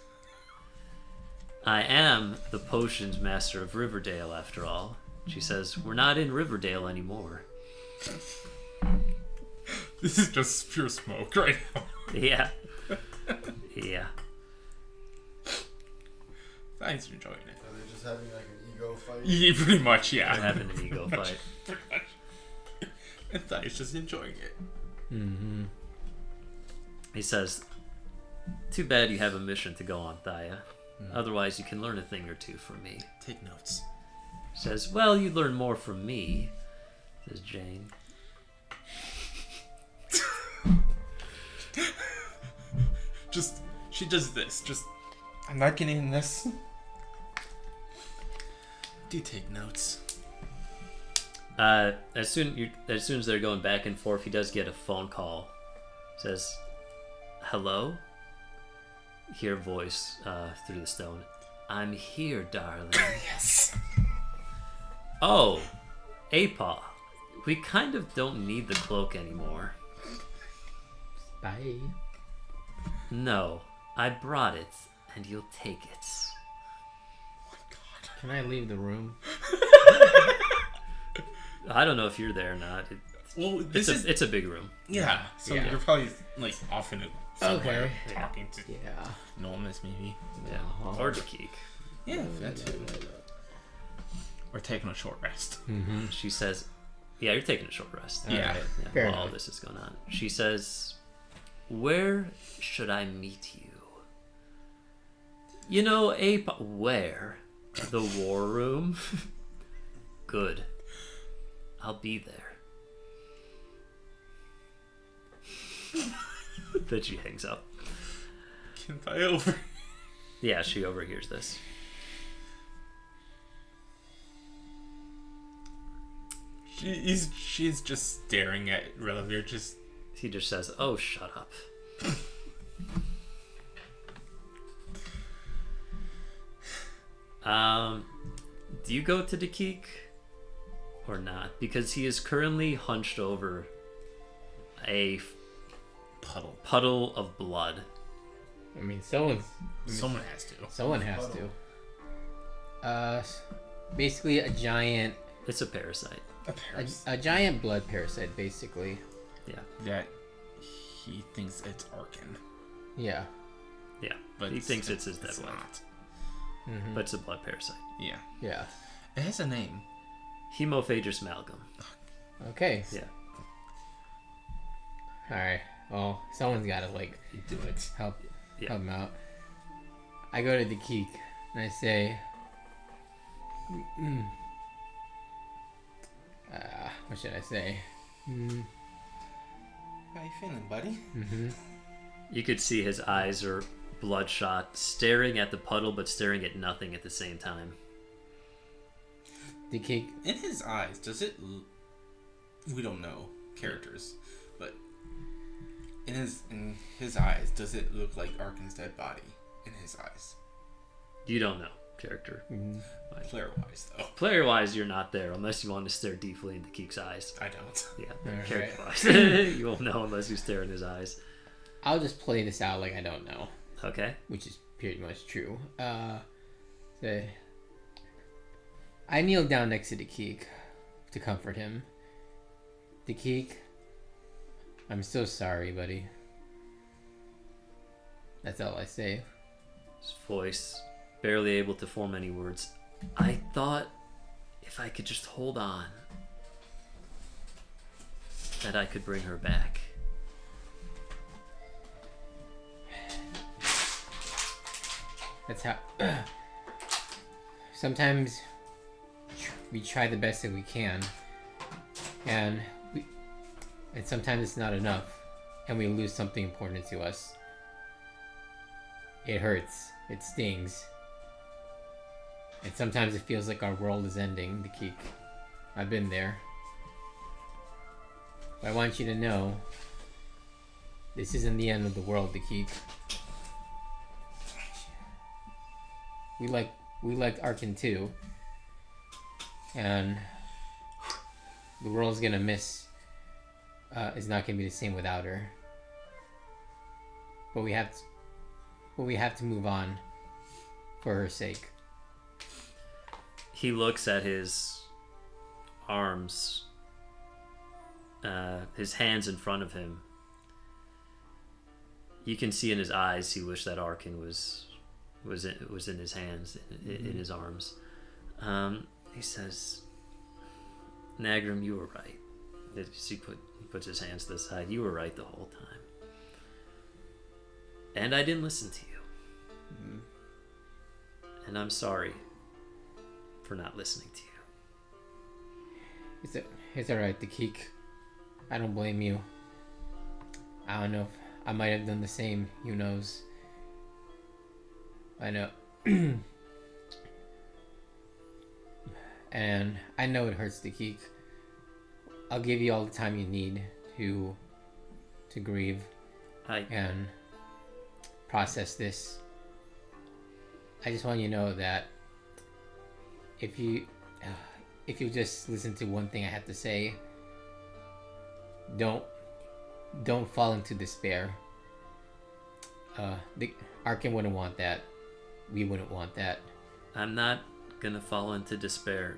I am the potions master of Riverdale, after all. She says, we're not in Riverdale anymore. This is just pure smoke right now. Yeah. Yeah. Thanks for enjoying it. So they're just having like an ego fight. Yeah, pretty much, yeah. We're having an ego fight. Pretty much. And Thai's just enjoying it. Mm-hmm. He says, too bad you have a mission to go on, Thaya. Otherwise, you can learn a thing or two from me. Take notes. Says, well, you learn more from me, says Jane. She does this. I'm not getting in this. Do take notes. As soon as they're going back and forth, he does get a phone call. Says, hello? Hear a voice through the stone. I'm here, darling. Yes. Oh, Apa. We kind of don't need the cloak anymore. Bye. No, I brought it, and you'll take it. Can I leave the room? I don't know if you're there or not. Well, It's a big room. Yeah. So Yeah. you're probably like off in somewhere Okay. talking to Yeah. Normus maybe. Yeah. Or the Keek. Yeah, that too. We're taking a short rest. Mm-hmm. She says, yeah, you're taking a short rest. Yeah. Alright. Yeah, Fair while all enough. this is going on. She says, where should I meet you? You know, Ape, where? The war room? Good. I'll be there. Then she hangs up. Can I over? Yeah, she overhears this. She's just staring at Relevere, just... He just says, "Oh, shut up." Do you go to Dakik or not? Because he is currently hunched over a puddle of blood. I mean, Someone has to. someone has to. Basically a giant, It's a parasite. a giant blood parasite, basically. Yeah, That he thinks it's Arkin. Yeah. yeah. But He thinks it's his dead wife, not. but it's a blood parasite. Yeah. Yeah. It has a name. Hemophagous amalgam. Okay. Yeah. All right. Well, someone's got to like You do it. help Yeah. him out. I go to the Keek and I say, what should I say? How you feeling, buddy? You could see his eyes are bloodshot, staring at the puddle, but staring at nothing at the same time. The Keek. In his eyes, does it... We don't know characters, but in his eyes, does it look like Arkin's dead body in his eyes? You don't know character. Player-wise, though. Player-wise, you're not there unless you want to stare deeply into Keek's eyes. I don't. Yeah, Alright. character-wise. You won't know unless you stare in his eyes. I'll just play this out like I don't know, Okay. which is pretty much true. Say, I kneel down next to the Keek to comfort him. The Keek, I'm so sorry, buddy. That's all I say. His voice barely able to form any words. I thought if I could just hold on, that I could bring her back. That's how. Sometimes we try the best that we can, and sometimes it's not enough, and we lose something important to us. It hurts. It stings. And sometimes it feels like our world is ending, the Keek. I've been there. But I want you to know, this isn't the end of the world, the Keek. We liked Arkin too. And the world's gonna miss, is not gonna be the same without her. But we have to move on for her sake. He looks at his arms, his hands in front of him. You can see in his eyes he wished that Arkin was in his hands, in his arms. He says, "Nagrim, you were right." He puts his hands to the side. You were right the whole time. And I didn't listen to you. And I'm sorry for not listening to you. It's alright, the Keek. I don't blame you. I don't know if I might have done the same. Who knows? I know. And I know it hurts, the Keek. I'll give you all the time you need to grieve and process this. I just want you to know that if you just listen to one thing I have to say, don't fall into despair. Arkin wouldn't want that. We wouldn't want that. I'm not gonna fall into despair.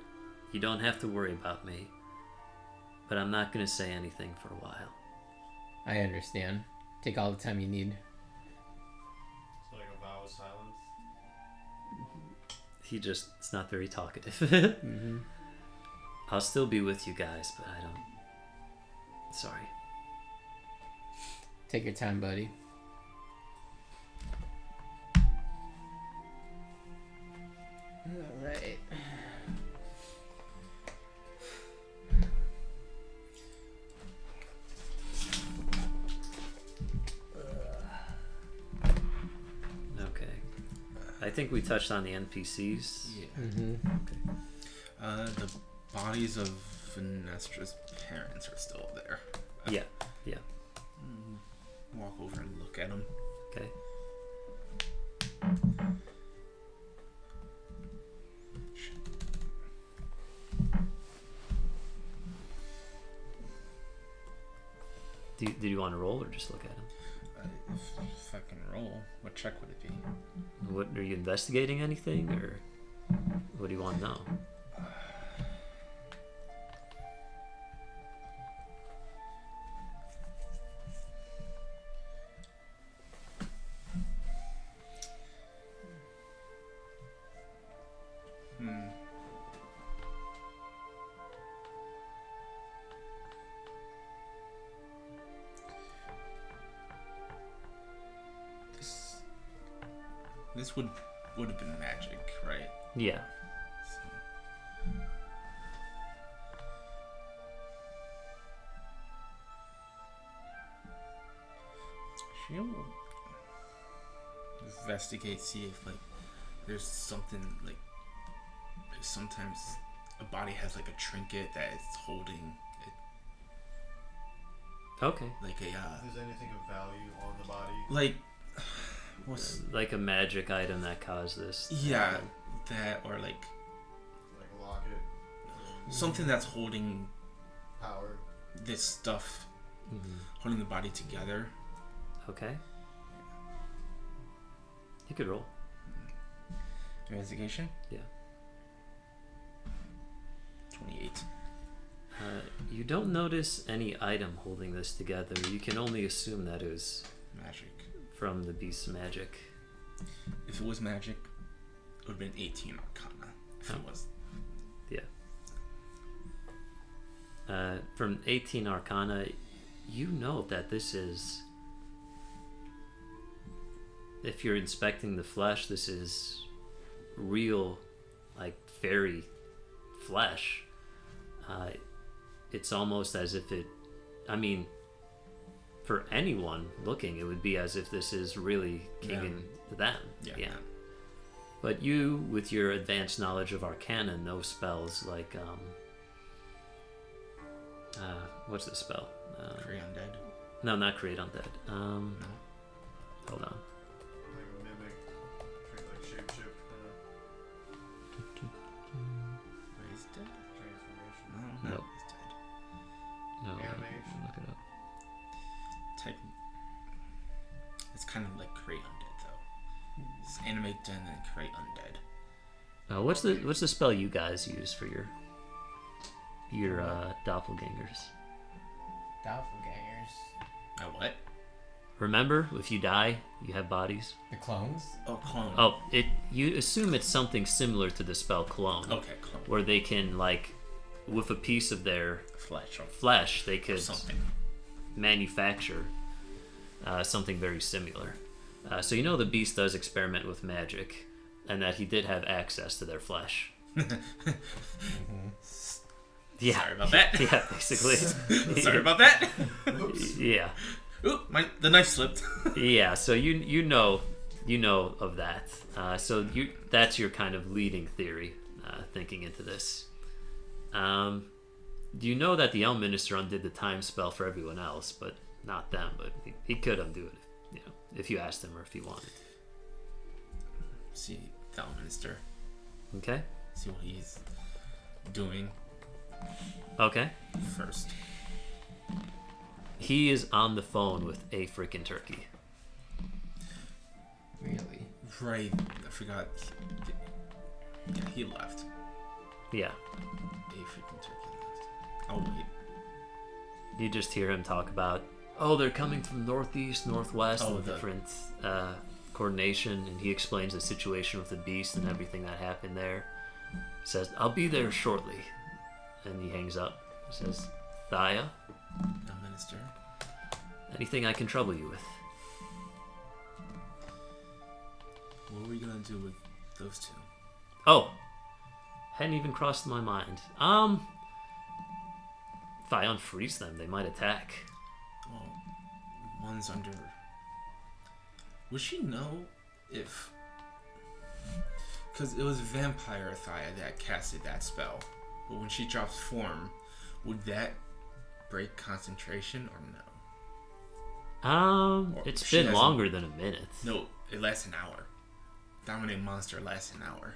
You don't have to worry about me. But I'm not gonna say anything for a while. I understand. Take all the time you need. It's like a vow of silence. It's not very talkative. I'll still be with you guys, but I don't... Sorry. Take your time, buddy. Alright. I think we touched on the NPCs. Yeah. Mm-hmm. The bodies of Venestra's parents are still there. Yeah, yeah. Walk over and look at them. Okay. Did you want to roll or just look at him? If I can roll, what check would it be? What are you investigating? Anything, or what do you want to know? This would have been magic, right? Yeah. She'll investigate, see if like there's something like sometimes a body has like a trinket that it's holding it, Okay. like a If there's anything of value on the body. like what's Like a magic item that caused this. yeah that or like Like a locket. something that's holding Power. this stuff, Mhm. holding the body together. Okay. You could roll. Investigation. Yeah. 28. You don't notice any item holding this together. You can only assume that it was Magic. from the beast's magic. If it was magic, it would have been 18 Arcana. If it Oh. was. From 18 Arcana, you know that this is. If you're inspecting the flesh, this is real, like fairy flesh. It's almost as if it. I mean, for anyone looking, it would be as if this is really king and them. Yeah. But you, with your advanced knowledge of Arcana, know spells like what's the spell? Create undead. No, not create undead. Hold on. Like a mimic. Like shapeshift. He's dead. Transformation. No, Nope. he's dead. No, Animation. look it up. It's kind of like create undead though. It's animate and then create undead. What's the spell you guys use for your doppelgangers? Doppelgangers. What? Remember, if you die, you have bodies. The clones? Oh, clone. Oh, you assume it's something similar to the spell clone, Okay, clone. where they can like, with a piece of their Flesh or flesh, they could something. manufacture something very similar. So you know the beast does experiment with magic, and that he did have access to their flesh. Yeah. Sorry about that. Yeah, basically. Sorry about that. Oops. Yeah. Ooh, the knife slipped. Yeah, so you know of that. So that's your kind of leading theory, thinking into this. You know that the Elm Minister undid the time spell for everyone else, but not them. But he could undo it, if you asked him or if he wanted. See the minister. Okay. See what he's doing Okay. first. He is on the phone with a freaking turkey. Really? Right. I forgot. Yeah, he left. Yeah. A freaking turkey left. Oh wait. You just hear him talk about, they're coming from northeast, northwest, Oh, and different coordination, and he explains the situation with the beast and everything that happened there. He says, I'll be there shortly. And he hangs up. He says, Thaya, The minister. anything I can trouble you with? What are we gonna do with those two? Oh, hadn't even crossed my mind. If I unfreeze them, they might attack. Well, one's under. Would she know if Because it was Vampire Thaya that casted that spell. But when she drops form, would that break concentration or no? Or It's she been hasn't- longer than a minute. No, it lasts an hour. Dominate monster lasts an hour.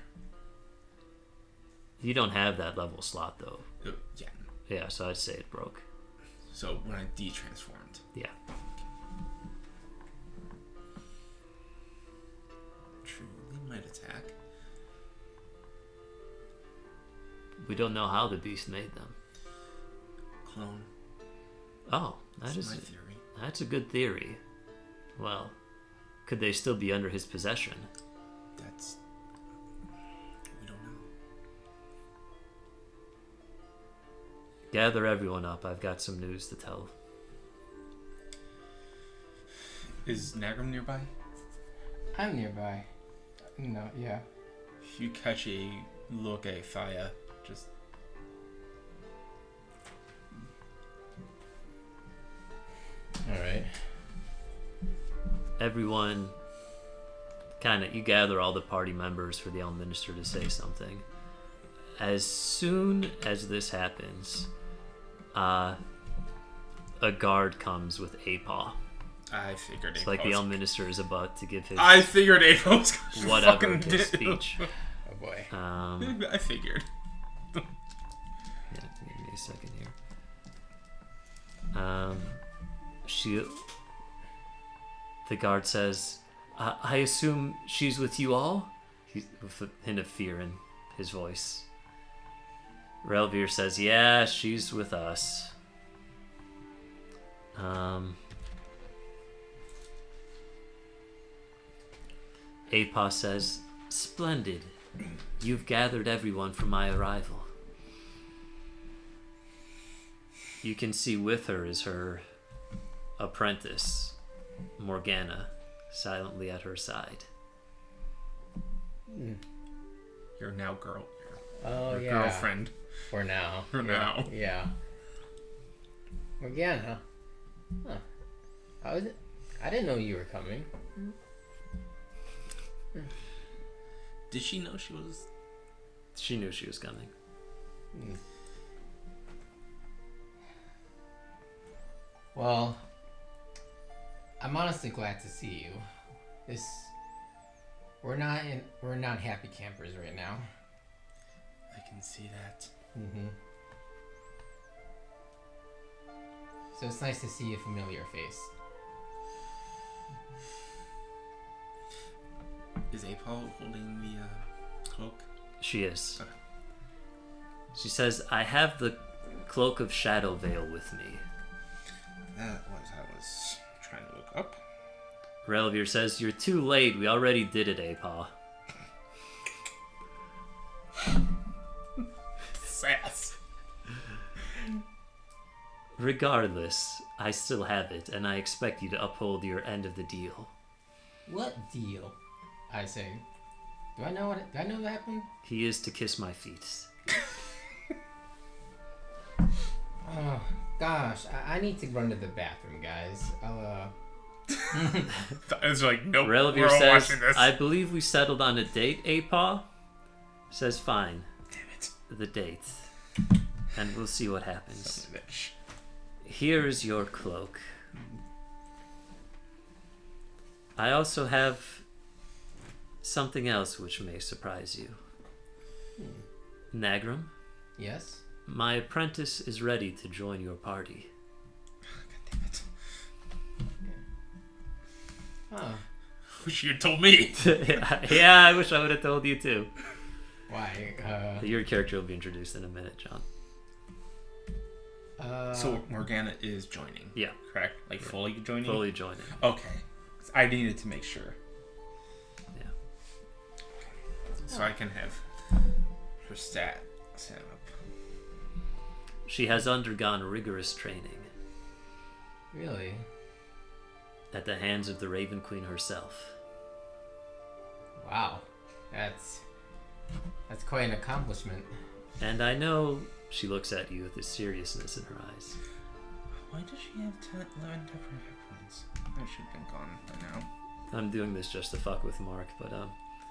You don't have that level slot though. Yeah. Yeah, so I'd say it broke. So when I de-transformed. Yeah. Truly might attack. We don't know how the beast made them. Clone. Oh, That's my theory. that's a good theory. Well, could they still be under his possession? That's... We don't know. Gather everyone up. I've got some news to tell. Is Nagram nearby? I'm nearby. No, yeah. If you catch a look at Thaya, just... Alright. Everyone you gather all the party members for the Elm Minister to say something. As soon as this happens, a guard comes with Apaw. I figured It's like the Elm Minister is about to give his I figured Apo was gonna whatever fucking his do. speech. Oh boy. I figured. Yeah, give me a second here. The guard says, I assume she's with you all? With a hint of fear in his voice. Relvir says, yeah, she's with us. Apaw says, splendid. You've gathered everyone for my arrival. You can see with her is her apprentice, Morgana, silently at her side. You're now girl. Oh, Your yeah. girlfriend. For now. For now. Yeah. Morgana. Huh. How is it? I didn't know you were coming. Did she know she was... She knew she was coming. Well, I'm honestly glad to see you. We're not happy campers right now. I can see that. Mm-hmm. So it's nice to see a familiar face. Is Apo holding the cloak? She is. Okay. She says, I have the cloak of Shadow Veil with me. That was I was trying to look up. Relvir says, you're too late. We already did it, Apaw. Sass. Regardless, I still have it, and I expect you to uphold your end of the deal. What deal? I say. Do I know what happened? He is to kiss my feet. Oh gosh, I need to run to the bathroom, guys. I'll It's like, nope, we're Relvir all says, watching this. I believe we settled on a date, Apaw. Says, fine. Damn it. The date. And we'll see what happens. Son of a bitch. Here is your cloak. I also have something else which may surprise you. Nagram, Yes. my apprentice is ready to join your party. God damn it. Huh. Wish you had told me. Yeah, I wish I would have told you too. Why? Your character will be introduced in a minute, John. So Morgana is joining. Yeah, Correct? Like fully joining? fully joining. Okay. I needed to make sure. Yeah. So I can have her stat set up. She has undergone rigorous training Really? at the hands of the Raven Queen herself. Wow. That's quite an accomplishment. And I know she looks at you with this seriousness in her eyes. Why does she have 11 temporary hit points? That should have been gone by now. I'm doing this just to fuck with Mark, but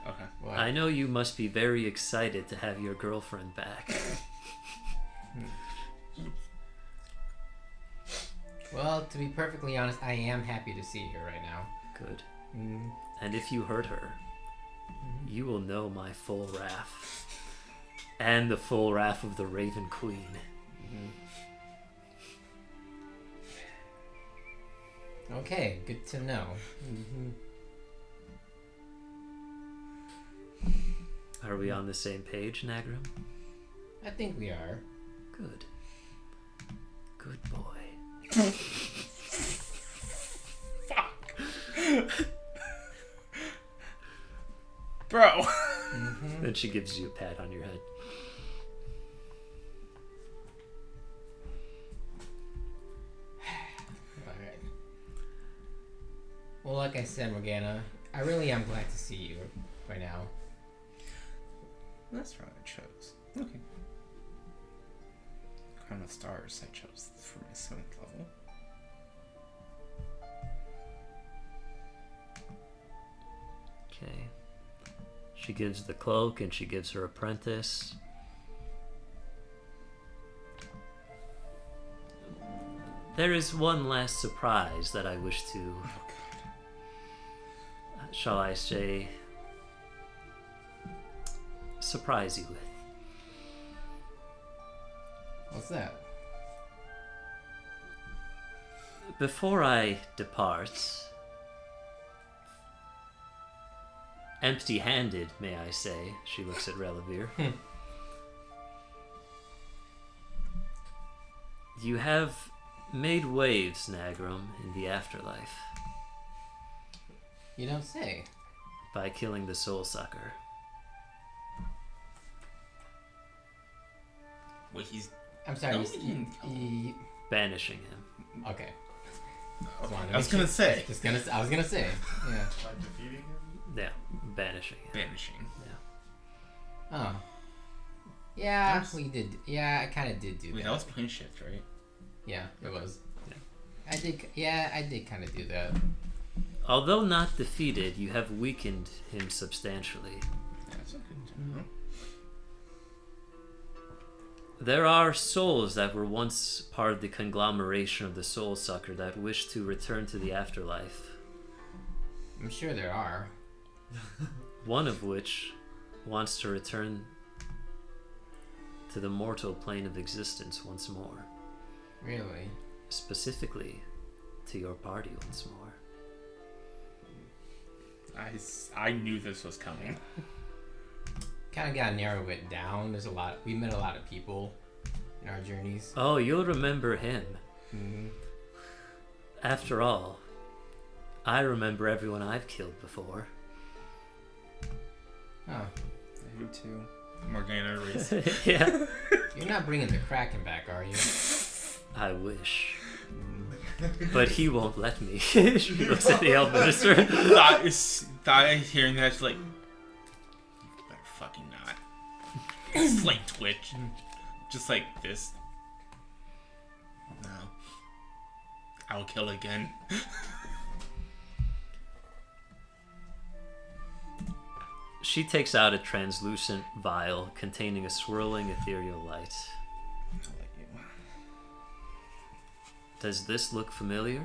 Okay. What? I know you must be very excited to have your girlfriend back. Well, to be perfectly honest, I am happy to see her right now. Good. Mm. And if you hurt her, you will know my full wrath. And the full wrath of the Raven Queen. Okay, good to know. Mm-hmm. Are we on the same page, Nagram? I think we are. Good. Good boy. Bro. Mm-hmm. Then she gives you a pat on your head. Alright. Well, like I said, Morgana, I really am glad to see you right now. That's right, I chose. Okay. Crown of Stars I chose for my 7th level. Okay. She gives the cloak and she gives her apprentice. There is one last surprise that I wish to, Oh god. shall I say, surprise you with. What's that? Before I depart, empty-handed, may I say, she looks at Relivir. You have made waves, Nagram, in the afterlife You don't say. by killing the Soul Sucker. Wait, he's... I'm sorry. No, you, he didn't kill you, Banishing him. okay. Okay. wanted to I was make gonna sure. say. I was gonna say. Yeah. Like defeating him? Yeah, banishing him. Vanishing. Oh. Yeah, That's- we did. Yeah, I kind of did do Wait, that. that was plane shift, right? Yeah, it was. Yeah. I did. Yeah, I did kind of do that. Although not defeated, you have weakened him substantially. That's a good to know. There are souls that were once part of the conglomeration of the Soul Sucker that wish to return to the afterlife. I'm sure there are. One of which wants to return to the mortal plane of existence once more. Really? Specifically, to your party once more. I knew this was coming. Kind of gotta narrow it down. There's a lot. We met a lot of people in our journeys. Oh, you'll remember him. Mm-hmm. After all, I remember everyone I've killed before. Oh, I do too. Morgana race. Yeah, you're not bringing the Kraken back, are you? I wish. But he won't let me. She looks at the Elf Minister. thought hearing that, she's like, you better fucking not. It's like Twitch. Just like this. No. I'll kill again. She takes out a translucent vial containing a swirling ethereal light. I'll let you. Does this look familiar?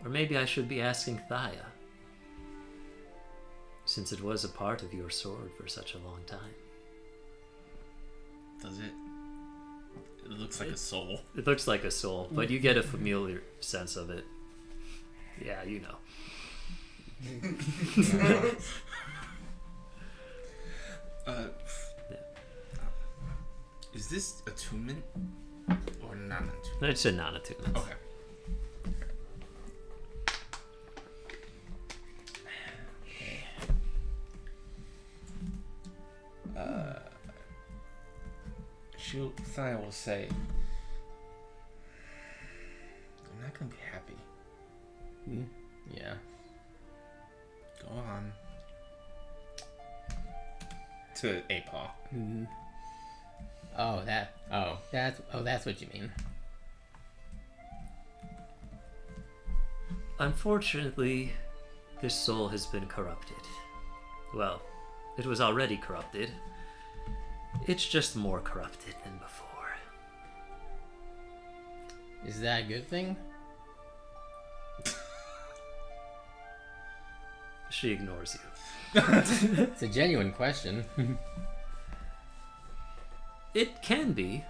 Or maybe I should be asking Thaya, since it was a part of your sword for such a long time. Does it? It looks like a soul. It looks like a soul, but you get a familiar sense of it. Yeah, you know. Yeah. Is this attunement or non-attunement? It's a non-attunement. Okay. I will say, I'm not gonna be happy. Yeah. Go on. To Apaw. Mm-hmm. That's what you mean. Unfortunately, this soul has been corrupted. Well, it was already corrupted. It's just more corrupted than before. Is that a good thing? She ignores you. It's a genuine question. It can be.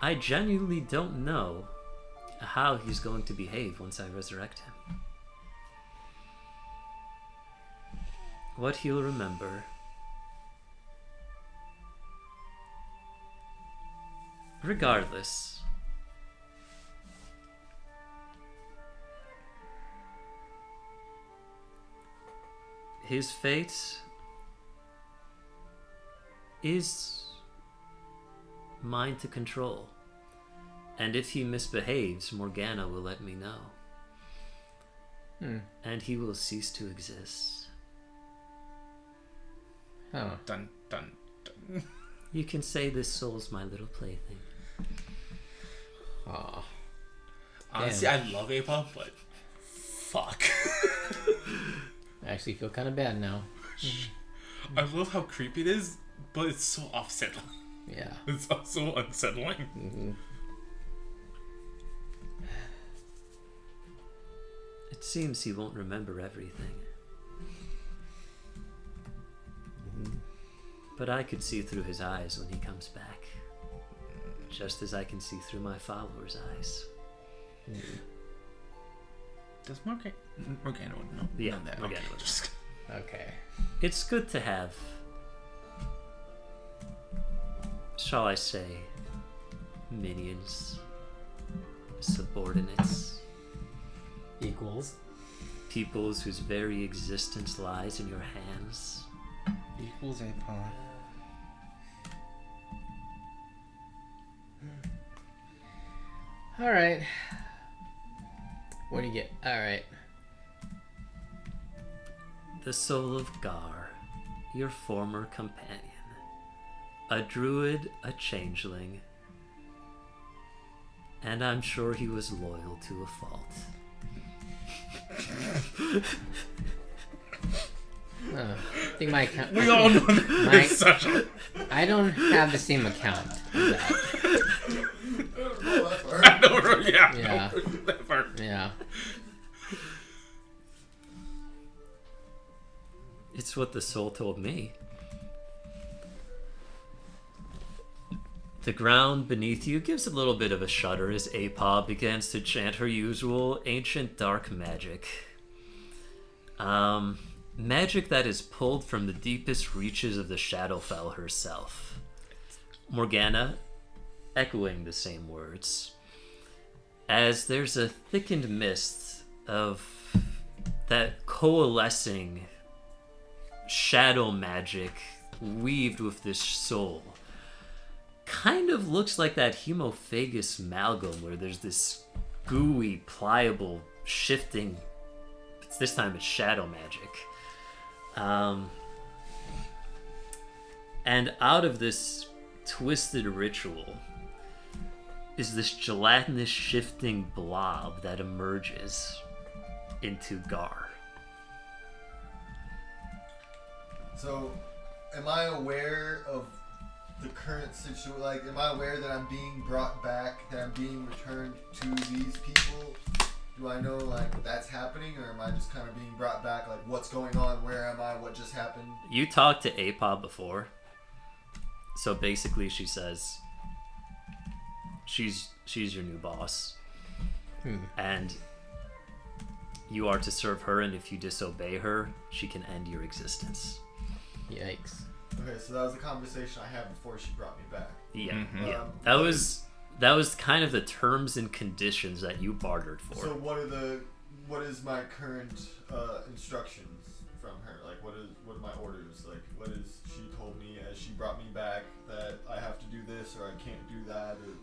I genuinely don't know how he's going to behave once I resurrect him. What he'll remember. Regardless, his fate is mine to control. And if he misbehaves, Morgana will let me know. And he will cease to exist. Huh. Dun dun dun. You can say this soul's my little plaything. Aw. Honestly, I love Apop, but fuck. I actually feel kind of bad now. I love how creepy it is, but it's so offsetting. Yeah. It's also unsettling. Mm-hmm. It seems he won't remember everything. But I could see through his eyes when he comes back. Just as I can see through my followers' eyes. Does Morgana know? Yeah, know that? Morgana Okay. would. Just- Okay. It's good to have, shall I say, minions, subordinates, Equals. peoples whose very existence lies in your hands. Equals Apop. Alright. What do you get? Alright. The soul of Gar, your former companion. A druid, a changeling. And I'm sure he was loyal to a fault. I think my account. We all know that My- it's such a... I don't have the same account as that. Oh, that's hard. I don't know, yeah. Yeah. That part. Yeah. It's what the soul told me. The ground beneath you gives a little bit of a shudder as Apop begins to chant her usual ancient dark magic. Magic that is pulled from the deepest reaches of the Shadowfell herself. Morgana, echoing the same words, as there's a thickened mist of that coalescing shadow magic weaved with this soul. Kind of looks like that Hemophagus amalgam where there's this gooey, pliable, shifting, this time it's shadow magic. And out of this twisted ritual is this gelatinous shifting blob that emerges into Gar. So, am I aware of the current situation? Like, am I aware that I'm being brought back, that I'm being returned to these people? Do I know, like, that's happening, or am I just kind of being brought back? Like, what's going on? Where am I? What just happened? You talked to Apop before. So basically she says she's your new boss. And you are to serve her, and if you disobey her, she can end your existence. Yikes. Okay, so that was the conversation I had before she brought me back. Yeah, Mhm. yeah. That was kind of the terms and conditions that you bartered for. So what is my current instructions from her? Like, what are my orders? Like, what is she told me as she brought me back that I have to do this or I can't do that, or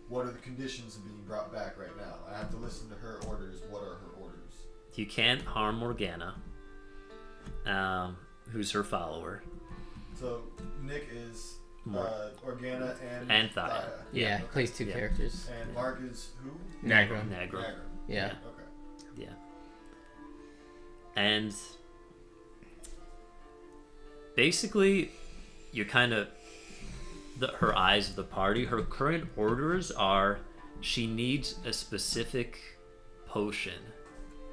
what are the conditions of being brought back right now? I have to listen to her orders. What are her orders? You can't harm Morgana, who's her follower. So Nick is Mark. Organa And Thaya. Yeah, Yeah. plays two Yeah. characters. And Mark is who? Nagro. Negro. Nagron. Yeah. Okay. Yeah. And basically, you're kind of her eyes of the party. Her current orders are she needs a specific potion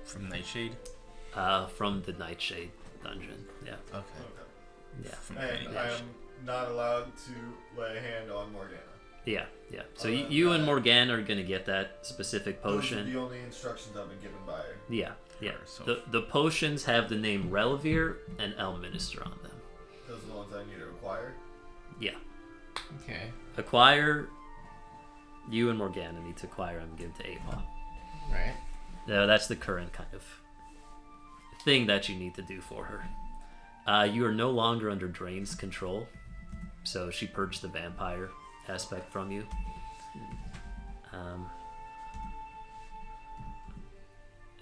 From Nightshade? from the Nightshade dungeon. Yeah, Okay. yeah, From And Penny I Nightshade. am not allowed to lay a hand on Morgana. yeah, yeah. So Oh, you and yeah. Morgan are gonna get that specific Those are potion. the only instructions I've been given by her. Yeah, yeah. Her, so- The potions have the name Relevere and Elminster on them. Those are the ones I need to acquire. Yeah. Okay. Acquire. You and Morgana need to acquire them and give to Ava. Right. No, that's the current kind of thing that you need to do for her. You are no longer under Drain's control, so she purged the vampire aspect from you.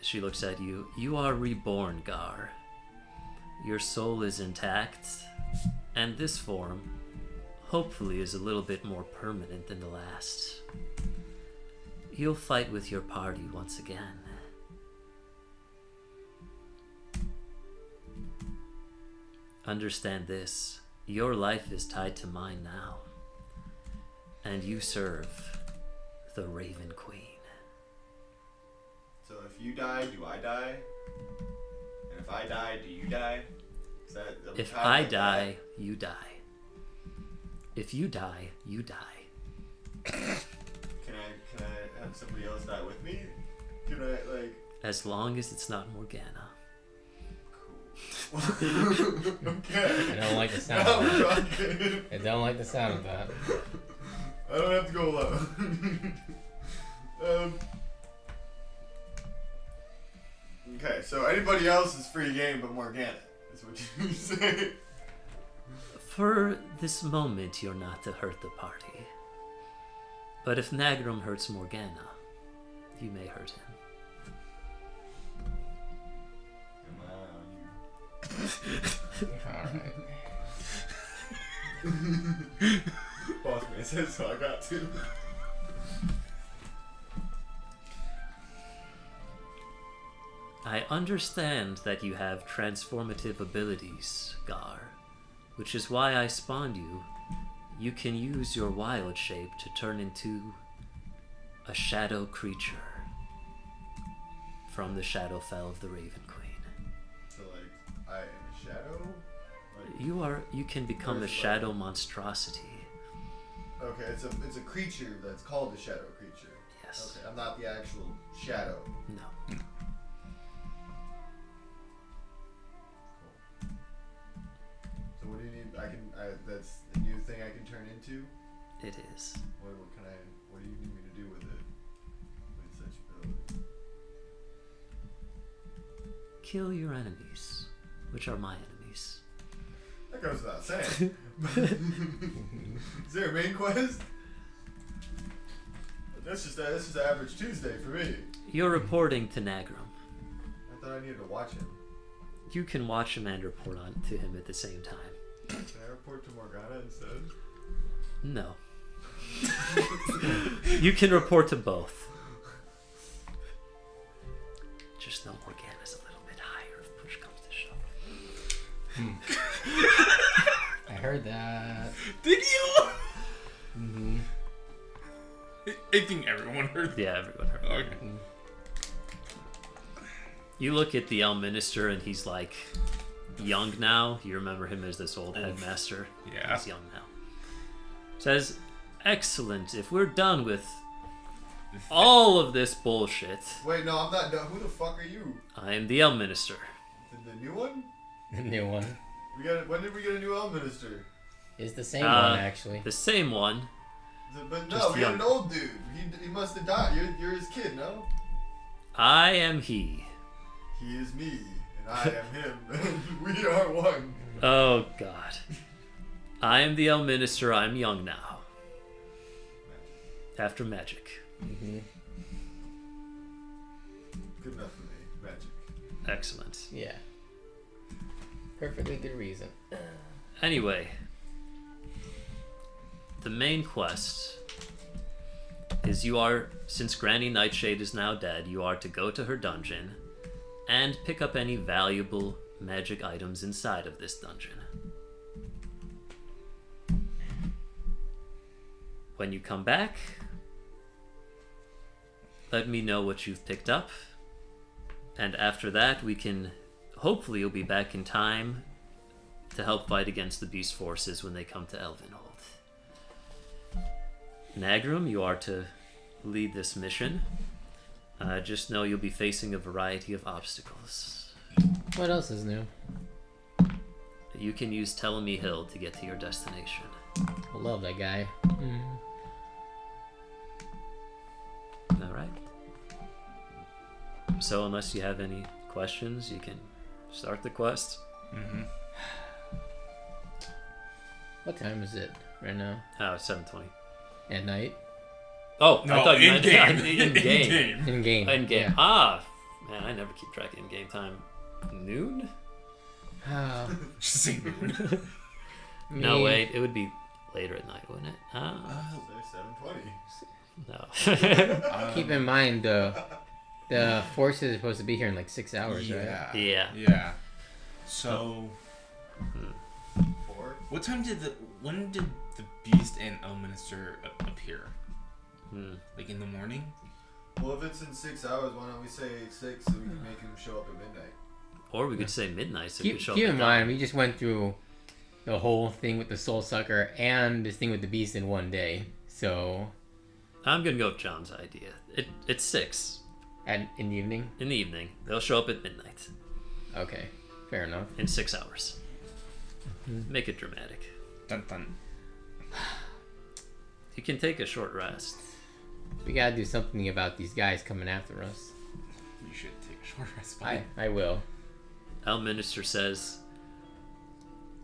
She looks at you. You are reborn, Gar. Your soul is intact, and this form, hopefully, is a little bit more permanent than the last. You'll fight with your party once again. Understand this. Your life is tied to mine now. And you serve the Raven Queen. So if you die, do I die? And if I die, do you die? Is that If tied I like die, you die. If you die, you die. that? Can I have somebody else die with me? Can I like? As long as it's not Morgana. Cool. Okay. I don't like the sound Now of we're that. talking. I don't like the sound of that. I don't have to go alone. Okay, so anybody else is free game but Morgana, is what you say. For this moment, you're not to hurt the party. But if Nagrum hurts Morgana, you may hurt him. Am I on you? Alright. Boss man said so, I got to. I understand that you have transformative abilities, Gar, which is why I spawned you. You can use your wild shape to turn into a shadow creature from the Shadowfell of the Raven Queen. So like, I am a shadow? Like, You can become a Where's the- shadow monstrosity. okay, it's a creature that's called a shadow creature. Yes. Okay, I'm not the actual shadow. No. So what do you need? That's a new thing I can turn into? It is. What do you need me to do with it? With such ability? Kill your enemies, which are my enemies. That goes without saying. Is there a main quest? That's just average Tuesday for me. You're reporting to Nagrum. I thought I needed to watch him. You can watch him and report on to him at the same time. Can I report to Morgana instead? No. You can report to both. Just know Morgana's a little bit higher if push comes to shove. I heard that. Did you? Mm-hmm. I think everyone heard that. Yeah, everyone heard. Okay. You look at the Elminster and he's like young now. You remember him as this old headmaster. Yeah. He's young now. Says, excellent. If we're done with all of this bullshit, Wait, no, I'm not done. Who the fuck are you? I am the Elminster. The new one? The new one When did we get a new Elminster? is the same Uh, one, actually. The same one. But Just no, we had young. an old dude. He must have died. You're his kid, no? I am he. He is me, and I am him. We are one. Oh God. I am the Elminster. I'm young now. After magic. Mm-hmm. Good enough for me. Magic. Excellent. Yeah. Perfectly good reason. Anyway, the main quest is since Granny Nightshade is now dead, you are to go to her dungeon and pick up any valuable magic items inside of this dungeon. when you come back, let me know what you've picked up. And after that, we can... Hopefully you'll be back in time to help fight against the beast forces when they come to Elvenhold. Nagrum, you are to lead this mission. Just know you'll be facing a variety of obstacles. What else is new? You can use Telemy Hill to get to your destination. I love that guy. Alright. So unless you have any questions, you can start the quest. Mm-hmm. What time is it right now? 7:20. At night? Oh, No, I thought you meant in-game. in-game. In game. In-game. Yeah. Ah, man, I never keep track of in-game time. Noon? Just say noon. No, Me- wait, it would be later at night, wouldn't it? Say 7:20. No. Keep in mind the forces are supposed to be here in like 6 hours, right? Yeah. Yeah. Yeah. So, 4. what time when did the Beast and Elminster appear? Like in the morning? Well, if it's in 6 hours, why don't we say 6 so we can make him show up at midnight? Or we could say midnight so we Keep, could show keep up in at mind, dawn. we just went through the whole thing with the Soul Sucker and this thing with the Beast in one day. So, I'm gonna go with John's idea. It's 6 in the evening? in the evening. They'll show up at midnight Okay, fair enough. in 6 hours. Make it dramatic. Dun dun. You can take a short rest. We gotta do something about these guys coming after us. You should take a short rest. buddy. I will. Elminster says,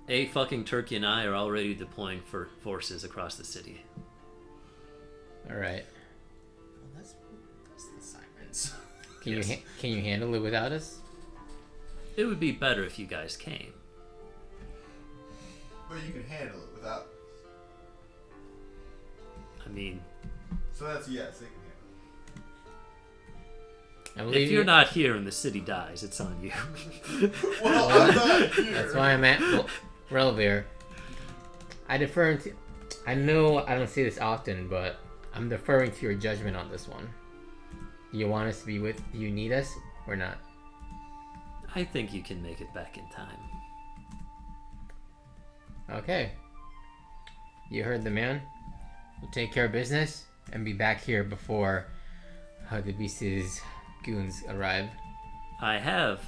A fucking Turkey and I are already deploying for forces across the city. Alright. Well, that's the sirens. Can Yes. can you handle it without us? It would be better if you guys came. But you can handle it without. I mean, So that's a yes, they can handle I believe if you're not here and the city dies, it's on you. it. Well, I'm not here. That's why I'm at Relevere. I defer to. I know I don't say this often, but I'm deferring to your judgment on this one. Do you want us to be with? Do you need us or not? I think you can make it back in time. Okay. You heard the man. We'll take care of business and be back here before the Beast's goons arrive. I have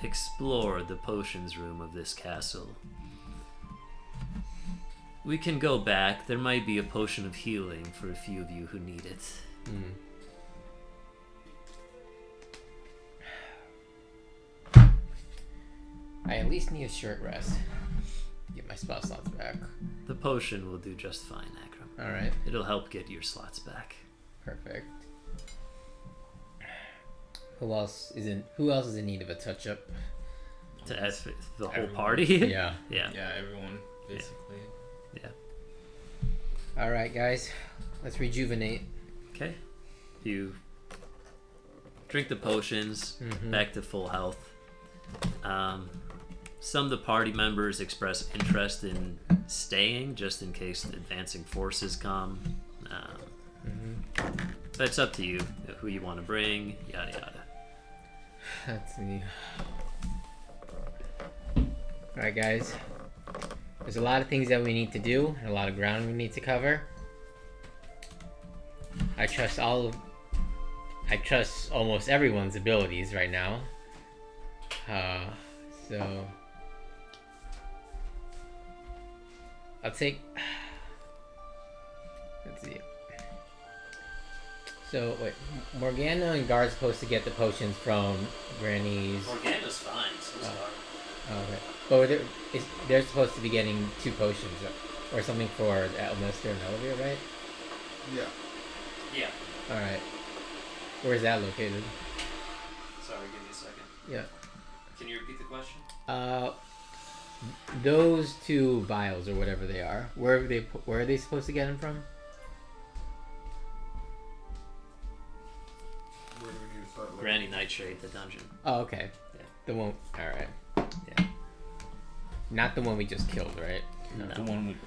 explored the potions room of this castle. We can go back. There might be a potion of healing for a few of you who need it. I at least need a short rest. Get my spell slots back. The potion will do just fine, Akram. Alright. It'll help get your slots back. Perfect. Who else is in need of a touch up? To add the whole Everyone. party? Yeah. Yeah. Yeah, everyone basically. Yeah. Alright guys. Let's rejuvenate. Okay. You drink the potions, back to full health. Some of the party members express interest in staying just in case the advancing forces come. But it's up to you who you want to bring, yada yada. Let's see. Alright guys. There's a lot of things that we need to do and a lot of ground we need to cover. I trust almost everyone's abilities right now. So I'll take. Let's see. So wait, Morgana and Guard's supposed to get the potions from Granny's. Morgana's fine, so Oh, okay. But they're supposed to be getting 2 potions or something for Elminster and Elvira, right? Yeah. Yeah. All right. Where's that located? Sorry, give me a second. Yeah. Can you repeat the question? Those 2 vials or whatever they are. Where are they supposed to get them from? Where do we need to start looking? Granny Nightshade, the dungeon. Oh, okay. Yeah. The one. All right. Yeah. Not the one we just killed, right? No. The one with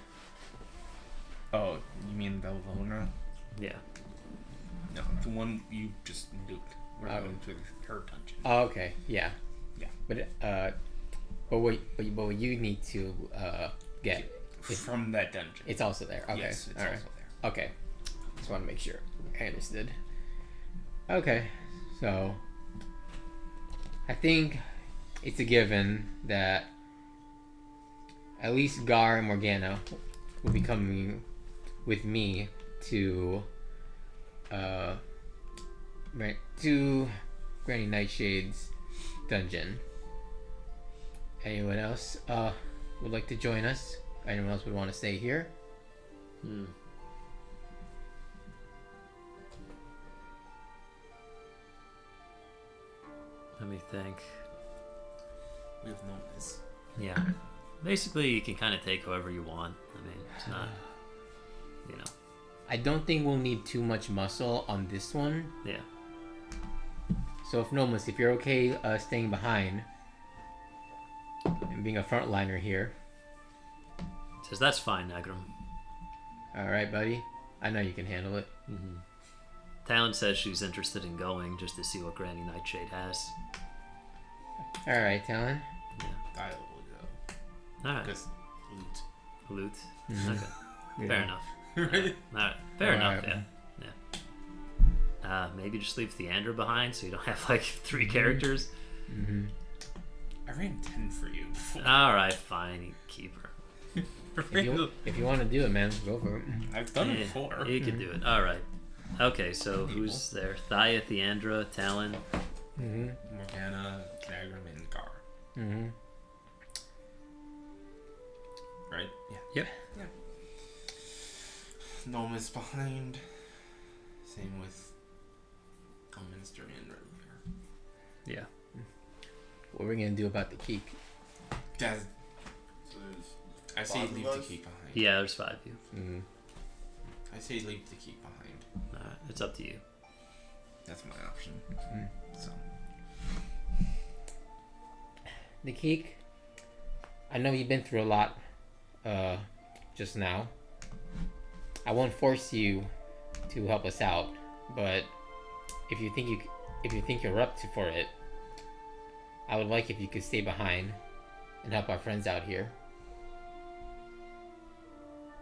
Oh, you mean Belvona? Yeah. No, the one you just nuked. We're Oh. going to her dungeon. Oh, okay. Yeah. Yeah. But what you need to get, From that dungeon. it's also there. Okay. Yes, it's All right. also there. Okay. Just want to make sure I understood. Okay. So I think it's a given that at least Gar and Morgana will be coming with me to Granny Nightshade's dungeon. Anyone else would like to join us? Anyone else would want to stay here? Let me think. We have known this. Yeah. Basically, you can kind of take whoever you want. I mean, it's not, you know. I don't think we'll need too much muscle on this one. Yeah. So if Nomus, if you're okay staying behind and being a frontliner here. Says that's fine, Nagram. Alright, buddy. I know you can handle it. Talon says she's interested in going just to see what Granny Nightshade has. Alright, Talon. I will go. Alright. Because loot. Loot. Mhm. Okay. Yeah. Fair enough. Right? Alright. Fair enough, Alright. yeah. Maybe just leave Theandra behind so you don't have like 3 characters. Mm-hmm. I ran 10 for you before. Alright, fine. You keep her. If you want to do it, man, go for it. I've done it Yeah, before. You can do it. Alright. Okay, so who's there? Thaya, Theandra, Talon. Mm-hmm. Morgana, Nagram, and Gar. Mm-hmm. Right? Yeah. Yep. Noma's behind. Same with Elminster and Redlear. Yeah. What are we gonna do about the Keek? Guys, So there's I say 5 of leave the us? key behind. Yeah, there's 5 of you. Mm-hmm. I say leave the key behind. Alright, it's up to you. That's my option. Mm. So The Keek, I know you've been through a lot just now. I won't force you to help us out, but if you think you're up for it, I would like if you could stay behind and help our friends out here.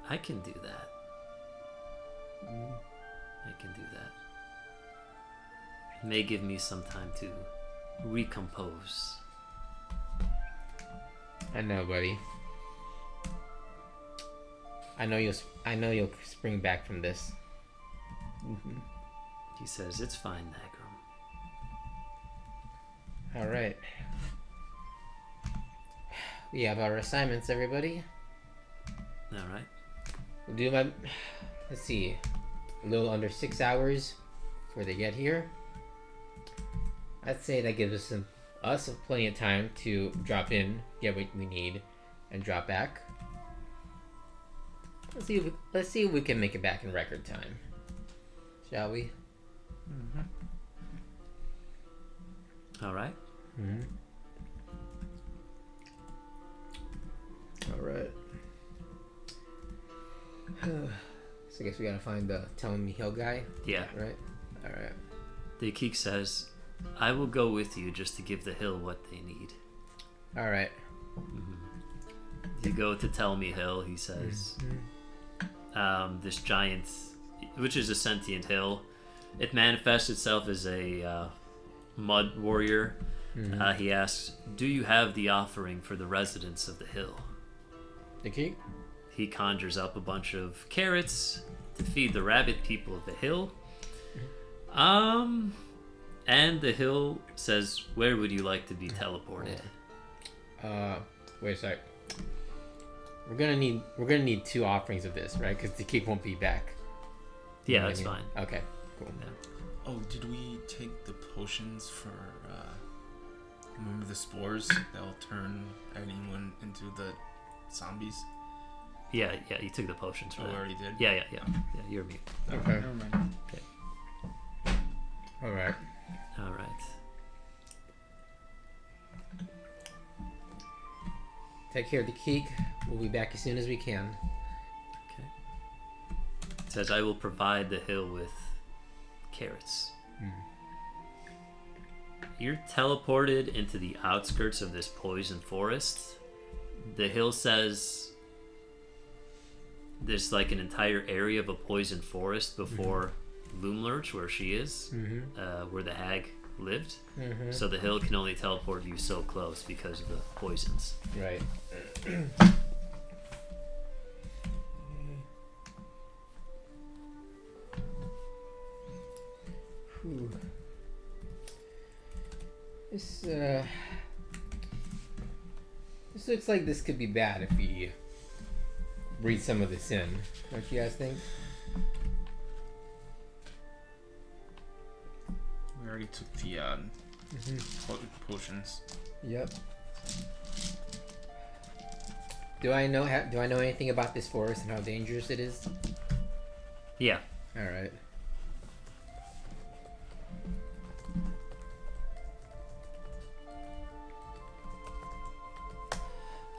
I can do that. I can do that. It may give me some time to recompose. I know, buddy. I know you'll spring back from this. Mm-hmm. He says, it's fine, Nagram. All right. We have our assignments, everybody. Alright. We'll do my. Let's see. A little under 6 hours before they get here. I'd say that gives us plenty of time to drop in, get what we need, and drop back. Let's see if we can make it back in record time. Shall we? Alright. Mm-hmm. All right. So I guess we gotta find the Tell Me Hill guy, Yeah. right? All right. The Akik says, I will go with you just to give the hill what they need. All right. You go to Tell Me Hill, he says. This giant, which is a sentient hill, it manifests itself as a mud warrior. He asks, do you have the offering for the residents of the hill? The key? He conjures up a bunch of carrots to feed the rabbit people of the hill. And the hill says, where would you like to be teleported? Wait a sec. We're gonna need 2 offerings of this, right? Because the key won't be back. You Yeah, know that's what I mean? fine. Okay, cool. Yeah. oh, did we take the potions for remember the spores that'll turn anyone into the zombies? Yeah, you took the potions for Oh, we that. already did? Yeah, you're mute. Okay. Never mind. All right. Alright. Take care of the Keek. We'll be back as soon as we can. Okay. says, I will provide the hill with carrots. You're teleported into the outskirts of this poison forest. The hill says there's like an entire area of a poison forest before Loomlurch, where she is, where the hag lived. So the hill can only teleport you so close because of the poisons. Right. Whew. This looks like this could be bad if we breathe some of this in. Don't you guys think? We already took the potions. Yep. Do I know anything about this forest and how dangerous it is? Yeah. All right.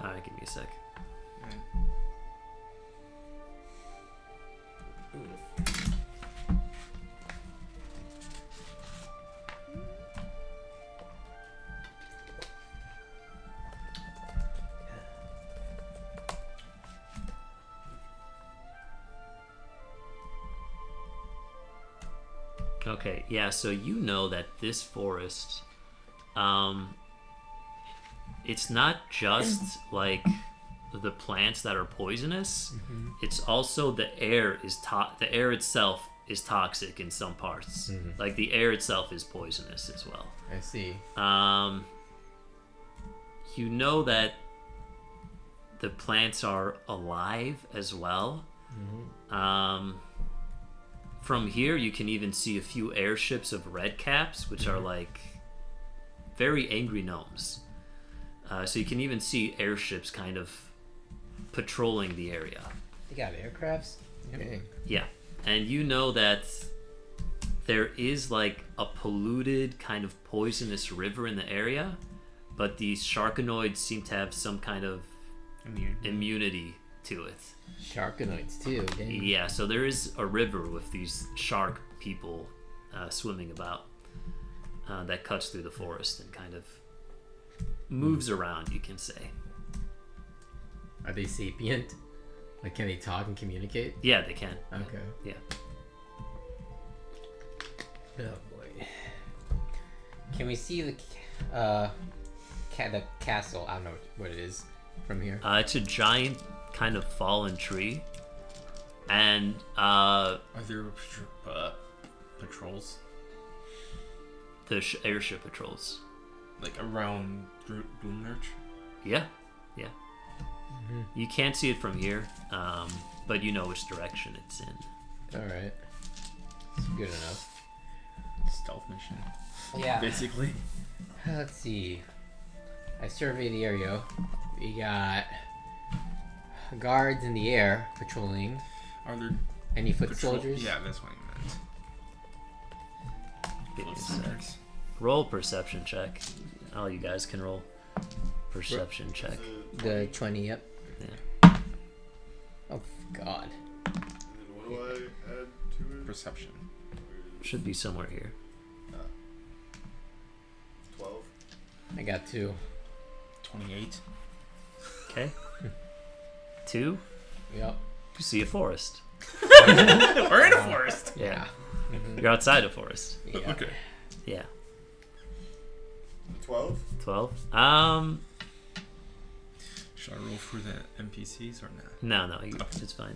Alright, give me a sec. Okay, yeah, so you know that this forest, it's not just like the plants that are poisonous. It's also the air is the air itself is toxic in some parts. Like the air itself is poisonous as well. I see. You know that the plants are alive as well. From here, you can even see a few airships of red caps, which are like very angry gnomes. So you can even see airships kind of patrolling the area. They got aircrafts? Dang. Yeah. And you know that there is like a polluted kind of poisonous river in the area, but these sharkanoids seem to have some kind of immunity to it. Sharkanoids too. Dang. Yeah, so there is a river with these shark people swimming about that cuts through the forest and kind of moves around, you can say. Are they sapient? Like, can they talk and communicate? Yeah, they can. Okay. Yeah. Oh boy. Can we see the the castle? I don't know what it is from here. It's a giant kind of fallen tree, and Are there patrols the airship patrols. like around Bloomlurch? Yeah. You can't see it from here, but you know which direction it's in. All right. It's good enough. Stealth mission, Yeah. basically. Let's see. I surveyed the area. We got guards in the air patrolling. Are there Any foot patrol- soldiers? Yeah, that's what I Give me meant. a Foot sec. soldiers. Roll perception check. All you guys can roll perception check. Is it The 20? 20, yep. Yeah. Oh, God. And then what do I add to it? Perception. Should be somewhere here. 12. I got 2. 28. Okay. 2. Yep. You see a forest. We're in a forest. Yeah. You're outside a forest. Yeah. Okay. Yeah. 12? 12. Should I roll for the NPCs or not? No, it's fine.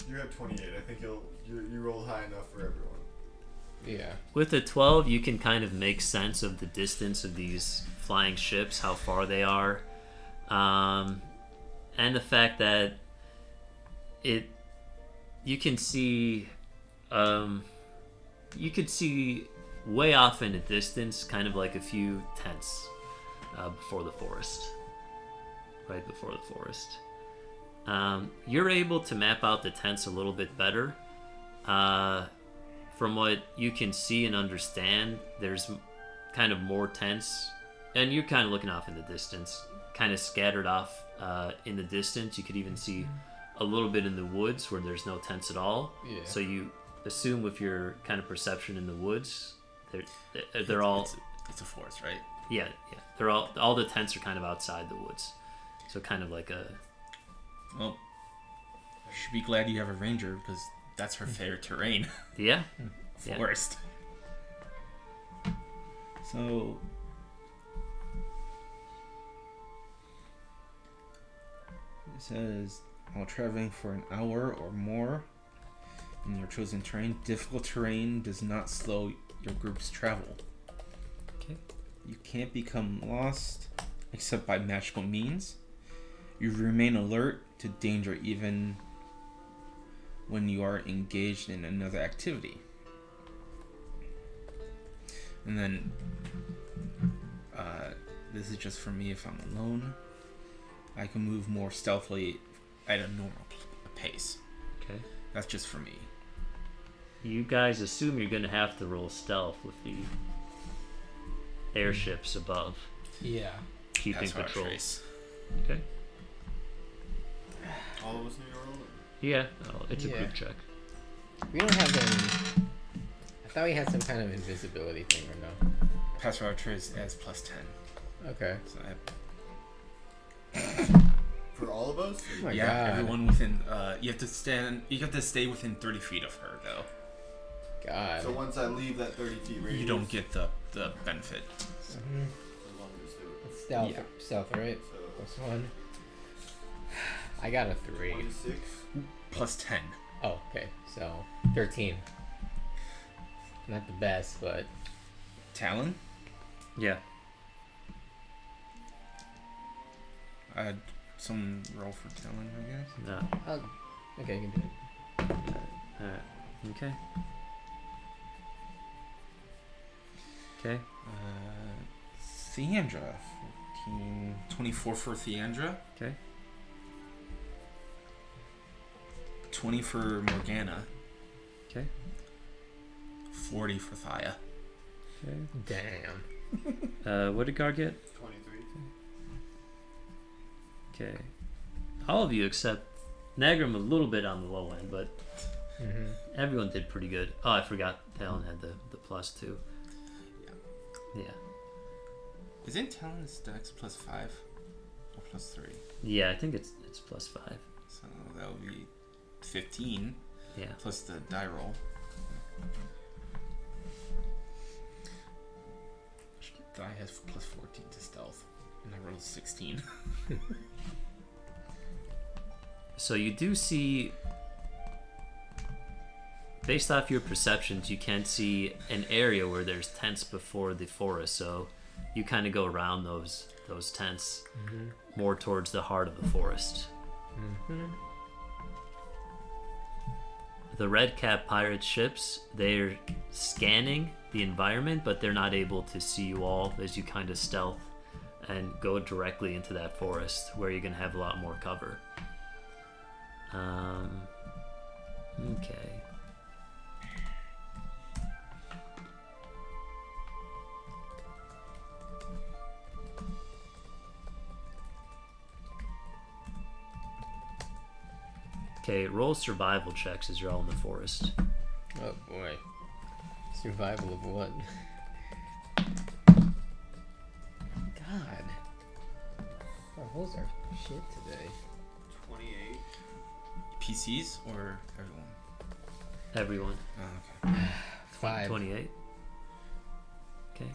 You have 28. I think you rolled high enough for everyone. Yeah. With a 12, you can kind of make sense of the distance of these flying ships, how far they are, and the fact that you can see way off in the distance, kind of like a few tents before the forest, right before the forest. You're able to map out the tents a little bit better. From what you can see and understand, there's kind of more tents, and you're kind of looking off in the distance, kind of scattered off in the distance. You could even see a little bit in the woods where there's no tents at all. Yeah. So you assume with your kind of perception in the woods, they're all It's a forest, right? yeah. They're all the tents are kind of outside the woods. So kind of like a Well, you should be glad you have a ranger because that's her favorite terrain. yeah. Yeah. Forest. So it says while traveling for an hour or more in your chosen terrain, difficult terrain does not slow your group's travel. Okay. You can't become lost except by magical means. You remain alert to danger even when you are engaged in another activity. And then this is just for me if I'm alone. I can move more stealthily at a normal pace. Okay. That's just for me. You guys assume you're gonna have to roll stealth with the airships above, Yeah. keeping That's how I control. trace. Okay. All of us need to roll it. Yeah. Oh, it's a Yeah. group check. We don't have any. I thought we had some kind of invisibility thing or no. Pass without trace adds plus 10. Okay. So For all of us? Oh my yeah, God. everyone within you have to stay within 30 feet of her though. God. So once I leave that 30 feet radius, You don't get the benefit. Mhm. as long as do it. It's stealth. Yeah. Stealth, right? So Plus 1. I got a 3. 26. Plus 10. Oh, okay. So 13. Not the best, but Talon? Yeah. I'd someone roll for Talon, I guess. No. okay, you can do it. Alright. Okay. Okay. Theandra. 24 for Theandra. Okay. 20 for Morgana. Okay. 40 for Thaya. Okay. Damn. What did Gar get? 23. Okay. All of you except Nagrim a little bit on the low end, but Mm-hmm. everyone did pretty good. Oh, I forgot Talon had the plus 2. Yeah. Isn't Talon's dex plus 5? Or plus 3? Yeah, I think it's plus 5. So that would be 15 Yeah. plus the die roll. Die has plus 14 to stealth. And I rolled 16. So you do see, based off your perceptions, you can see an area where there's tents before the forest. So you kind of go around those tents more towards the heart of the forest. Mm-hmm. The Red Cap pirate ships, they're scanning the environment, but they're not able to see you all as you kind of stealth and go directly into that forest where you're going to have a lot more cover. Okay. Okay, roll survival checks as you're all in the forest. Oh boy. Survival of what? God. Oh, those are shit today. 28. PCs or everyone? Everyone. Oh, okay. 5. 28. Okay.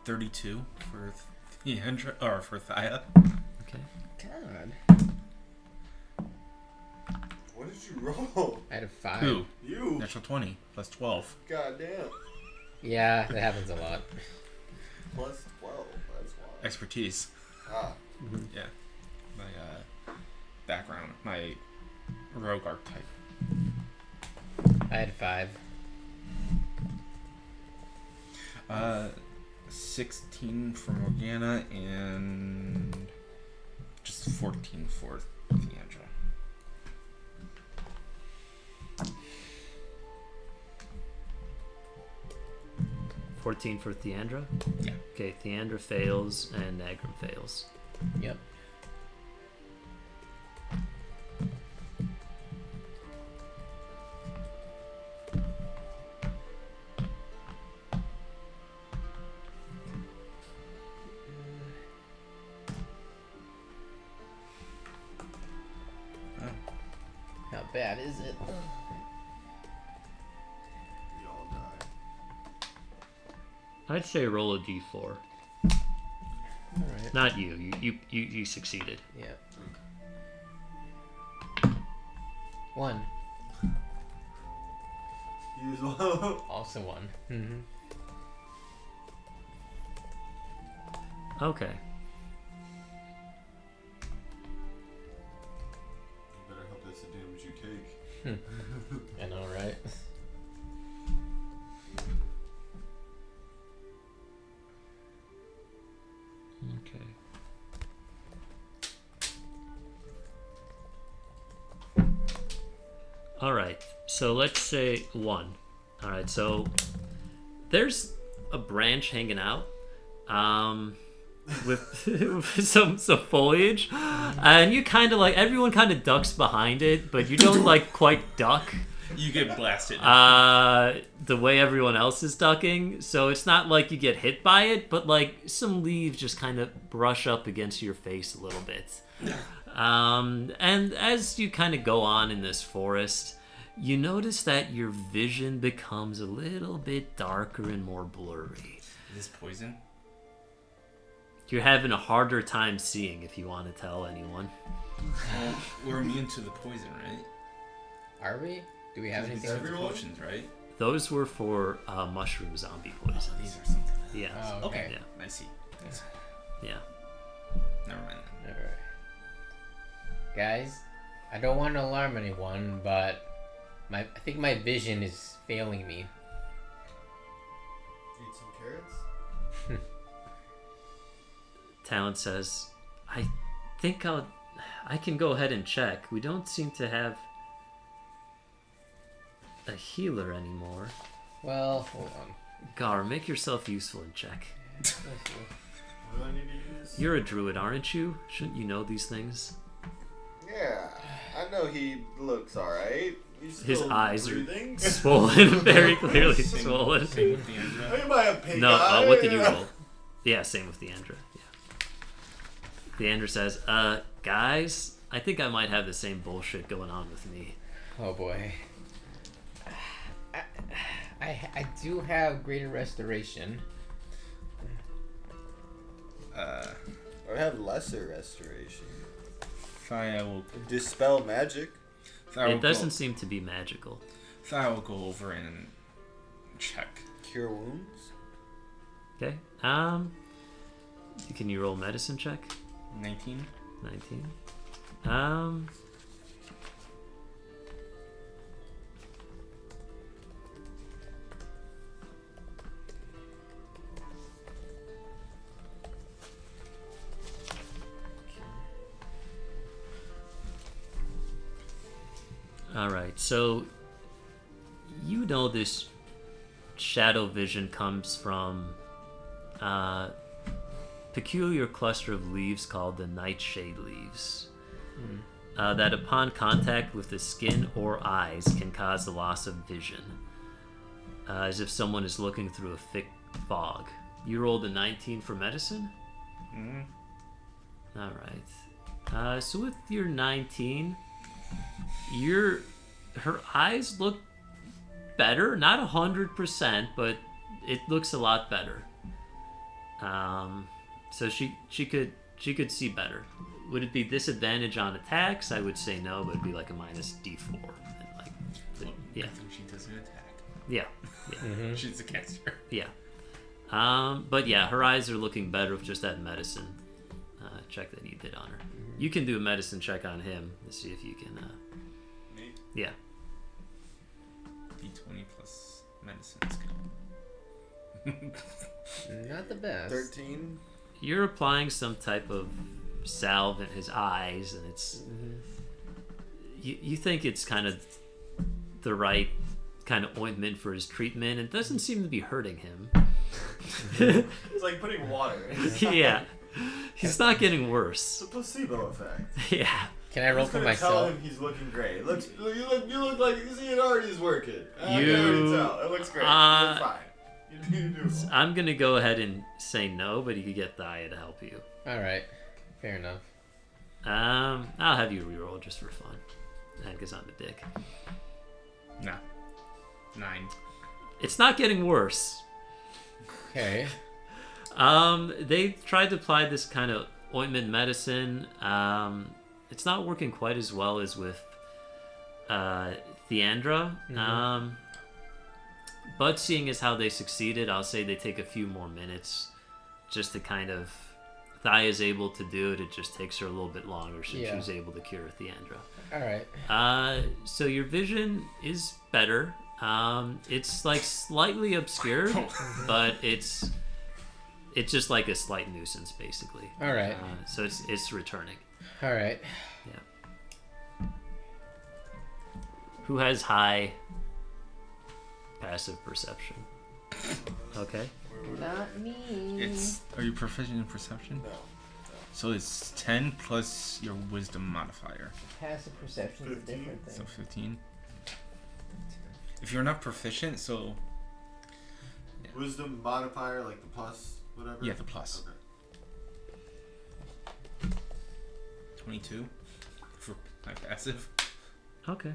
32 for Theandra, or for Thaya. Okay. God. What did you roll? I had a 5. Who? You. Natural 20 plus 12. God damn. Yeah, that happens a lot. Plus 12. That's why. Expertise. Ah. Yeah. My background, my rogue archetype. I had 5. 16 for Morgana and just 14 for Theandra. $14 for Theandra. Yeah. Okay, Theandra fails and Nagrim fails. Yep. bad, is it? We all die. I'd say roll a d4. Alright. Not you. You succeeded. Yep. 1. Use one. Also 1. Mm-hmm. Okay. You better hope that's the damage you take. I know, right? Okay. All right. So let's say 1. All right. So there's a branch hanging out, with, with some foliage, and you kind of like everyone kind of ducks behind it, but you don't like quite duck. You get blasted. The way everyone else is ducking, so it's not like you get hit by it, but like some leaves just kind of brush up against your face a little bit. And as you kind of go on in this forest, you notice that your vision becomes a little bit darker and more blurry. Is this poison? You're having a harder time seeing, if you want to tell anyone. Well, we're immune to the poison, right? Are we? Do we have anything? These are the Everyone? potions, right? Those were for mushroom zombie poisons. These are something. Yeah. Oh, okay. Yeah. I see. Yeah. Oh. Never mind then. Alright. Guys, I don't want to alarm anyone, but I think my vision is failing me. Eat some carrots. Talon says, I think I can go ahead and check. We don't seem to have a healer anymore. Well, hold on. Gar, make yourself useful and check. Let's see. What do I need to use? You're a druid, aren't you? Shouldn't you know these things? Yeah, I know he looks alright. His eyes are breathing. swollen, very clearly swollen. Same with the Andra. He might have pink No, eye. what did you roll? Yeah, same with Deandra. Yeah. Deandra says, guys, I think I might have the same bullshit going on with me. Oh boy. I do have greater restoration. Or have lesser restoration. Thia will. Dispel magic. Thia will It doesn't Go, seem to be magical. Thia will go over and check. Cure wounds. Okay. Can you roll medicine check? 19. 19. All right. So you know this shadow vision comes from a peculiar cluster of leaves called the nightshade leaves. That upon contact with the skin or eyes can cause the loss of vision, as if someone is looking through a thick fog. You rolled a 19 for medicine? Mm-hmm. All right. So with your 19, her eyes look better, not 100%, but it looks a lot better. So she could see better. Would it be disadvantage on attacks? I would say no, but it'd be like a minus D4. And like, yeah, I think she doesn't attack. yeah, She's a caster. yeah. But yeah, her eyes are looking better with just that medicine check that you did on her. You can do a medicine check on him to see if you can. Me? Yeah. D20 plus medicine skill. Not the best. 13. You're applying some type of salve in his eyes, and it's you think it's kind of the right kind of ointment for his treatment. It doesn't seem to be hurting him. It's like putting water. Yeah, he's not getting It's worse. a placebo effect. Yeah. Can I roll Just for gonna tell myself? him he's looking great. You look like you see it already is working. I You- can already tell. It looks great. uh, you look fine. You do well. I'm gonna go ahead and say no, but you could get Thaya to help you. All right, fair enough. I'll have you reroll just for fun. because I'm a dick. Nah. 9. It's not getting worse. Okay. They tried to apply this kind of ointment medicine. It's not working quite as well as with Theandra. But seeing as how they succeeded, I'll say they take a few more minutes just to kind of... Thai is able to do it. It just takes her a little bit longer since she was able to cure Theandra. All right. So your vision is better. It's like slightly obscured, but it's just like a slight nuisance, basically. All right. So it's returning. All right. Yeah. Who has high passive perception? Okay. Not me. Are you proficient in perception? No. So it's 10 plus your wisdom modifier. Passive perception is a different So thing. 15. If you're not proficient, so Wisdom modifier, like the plus, whatever? yeah, the plus. Okay. 22 for my passive. Okay.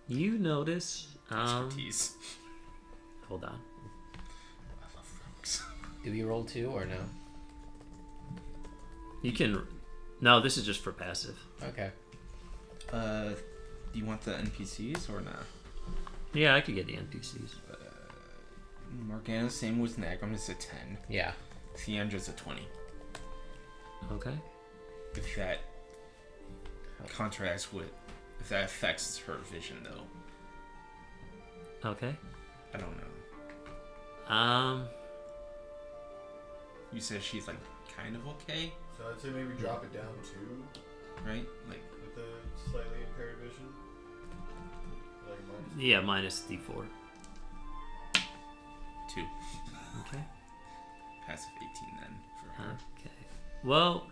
You notice. Expertise. Hold on. I love rogues. Do we roll 2 or no? You can. No, this is just for passive. Okay. Do you want the NPCs or not? Yeah, I could get the NPCs. Morgana, same with Nagram, is a 10. Yeah. Theandra's a 20. Okay. If that contracts with, if that affects her vision, though, Okay. I don't know. You said she's like kind of okay, So I'd say maybe drop it down to right? Like with the slightly impaired vision. Like minus. Yeah, minus D4. 2. Okay. Passive 18 then for her. Okay. Well,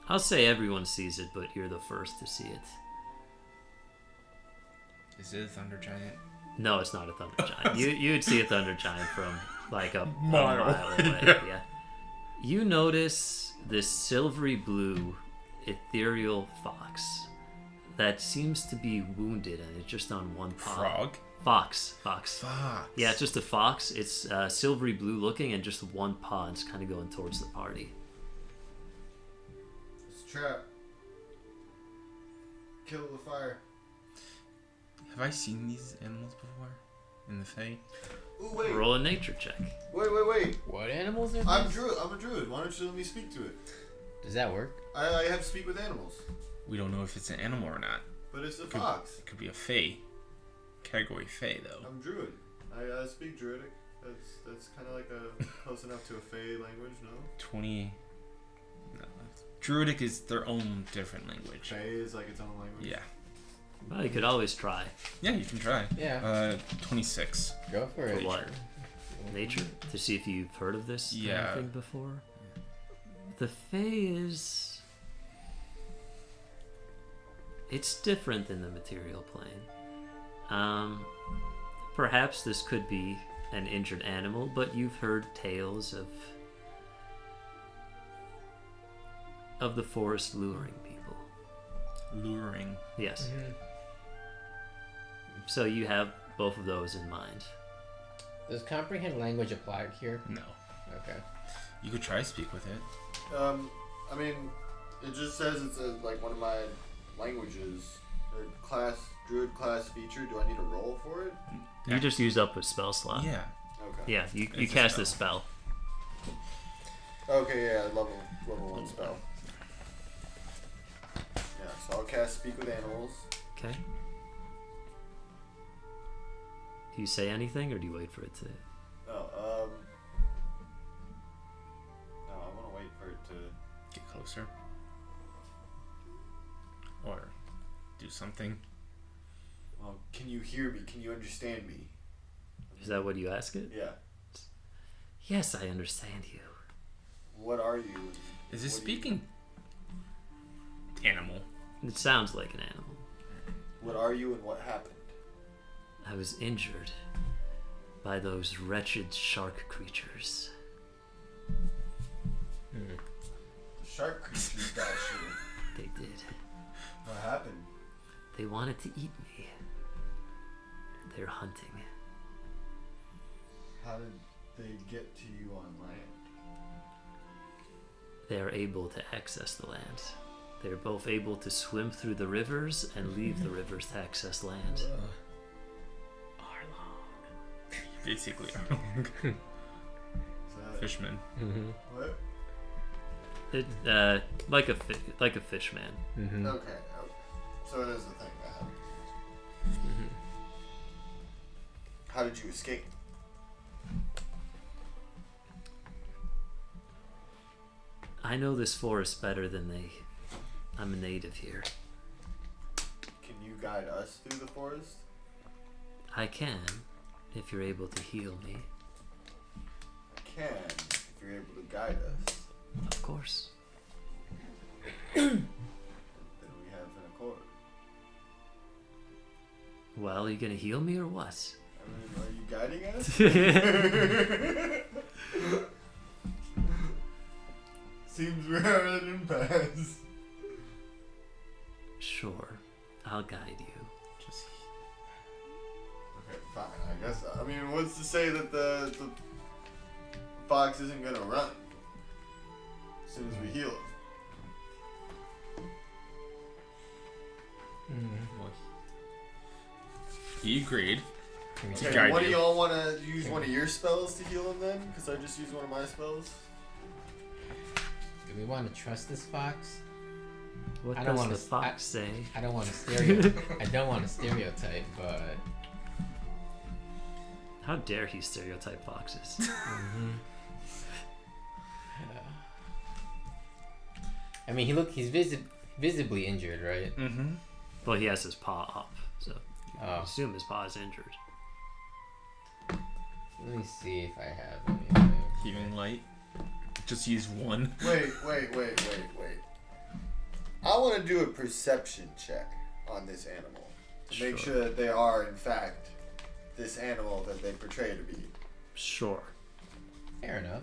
I'll say everyone sees it, but you're the first to see it. Is it a thunder giant? No, it's not a thunder giant. You would see a thunder giant from like a mile away. Yeah. You notice this silvery blue ethereal fox that seems to be wounded and it's just on one paw. Frog? Fox. Fox. Yeah, it's just a fox. It's silvery blue looking and just one paw and it's kind of going towards the party. It's a trap. Kill it with fire. Have I seen these animals before? In the Fae? Ooh, wait. Roll a nature check. Wait. What animals are I'm these? druid. I'm a druid. Why don't you let me speak to it? Does that work? I have to speak with animals. We don't know if it's an animal or not. But it's a fox. It could be a Fae. Category Fae, though. I'm druid. I speak druidic. That's kind of like a close enough to a Fey language, no? 20. No. Druidic is their own different language. Fey is like its own language. Yeah. Well, you could always try. Yeah, you can try. Yeah. 26. Go for it. For what? Nature? To see if you've heard of this kind Yeah. of thing before? The Fae is... It's different than the material plane. Perhaps this could be an injured animal, but you've heard tales of the forest luring people. Luring. Yes. Mhm. So you have both of those in mind. Does comprehend language apply here? No. Okay. You could try to speak with it. I mean, it just says it's like one of my languages. Or druid class feature. Do I need a roll for it? You just use up a spell slot. Yeah. Okay. Yeah, you It's a cast spell. a spell. Okay, yeah, level 1 spell. Yeah, so I'll cast Speak with Animals. Okay. Do you say anything, or do you wait for it to? No, I want to wait for it to. Get closer. Or do something. Well, can you hear me? Can you understand me? Is that what you ask it? Yeah. Yes, I understand you. What are you? Is it What do you- speaking? Animal. It sounds like an animal. What are you and what happened? I was injured by those wretched shark creatures. The shark creatures got you. They did. What happened? They wanted to eat me. They're hunting. How did they get to you on land? They are able to access the land. They're both able to swim through the rivers and leave the rivers to access land. Basically, Is that, fishman. Mm-hmm. what? It, like a fish man. Mm-hmm. Okay. So it is a thing that happened. Mm-hmm. How did you escape? I know this forest better than they. I'm a native here. Can you guide us through the forest? I can, if you're able to heal me. I can, if you're able to guide us. Of course. Then we have an accord. Well, are you gonna heal me or what? I mean, are you guiding us? Seems we're at an impasse. Sure, I'll guide you. Just Okay, fine. I guess. I mean, what's to say that the fox isn't gonna run as soon as we heal him? well, he agreed. To Okay, guide what do you. y'all want to use one of your spells to heal him then? Because I just used one of my spells. Do we want to trust this fox? What I don't does wanna the s- fox say? I don't want to I don't want to stereotype, but How dare he stereotype foxes? I mean, he's visibly injured, right? Mm-hmm. Well, he has his paw up, so I Oh, assume his paw is injured. let me see if I have anything. Healing light. Just use one. Wait. I want to do a perception check on this animal to make Sure. sure that they are, in fact, this animal that they portray to be. Sure. Fair enough.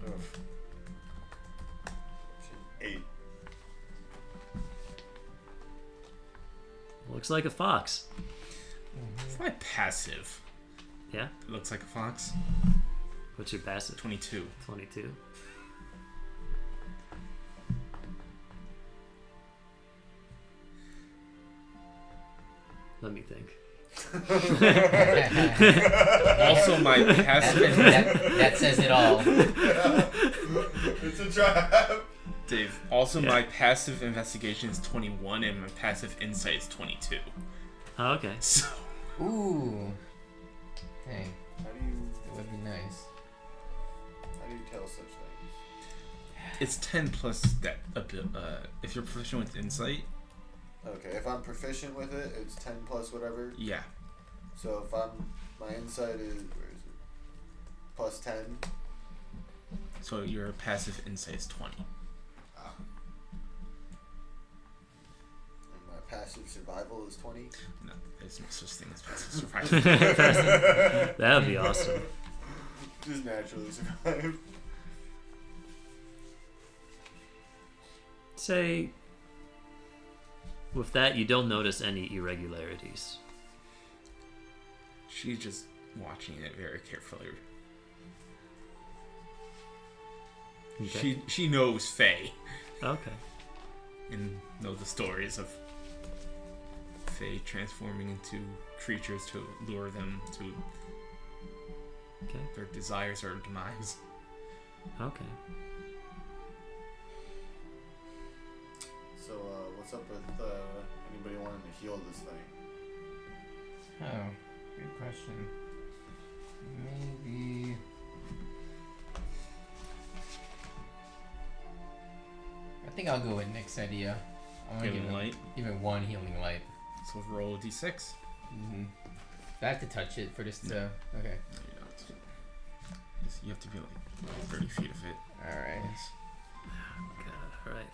Oof. 8. Looks like a fox. It's my passive. Yeah? It looks like a fox. What's your passive? 22. 22. Let me think. Also, my passive. that says it all. It's a trap. Dave. Also, Yeah. my passive investigation is 21, and my passive insight is 22. Oh, okay. So Ooh. Dang, How do you that would be nice. tell such things? it's 10 plus that. If you're proficient with insight, Okay, if I'm proficient with it, it's 10 plus whatever. yeah. So if my insight is, where is it? Plus 10. So your passive insight is 20. And my passive survival is 20. No, there's no such thing as passive survival. That would be awesome. Just naturally survive. Say, with that, you don't notice any irregularities. She's just watching it very carefully. Okay. She knows Fae Okay. and knows the stories of Fae transforming into creatures to lure them to Okay. their desires or demise. Okay. So, what's up with anybody wanting to heal this thing? Oh, good question. Maybe. I think I'll go with Nick's idea. I want to Healing give light. it one healing light. So roll a d6. Mm-hmm. I have to touch it for this to. Okay. No, you don't. You have to be like 30 feet of it. All right. God, all right.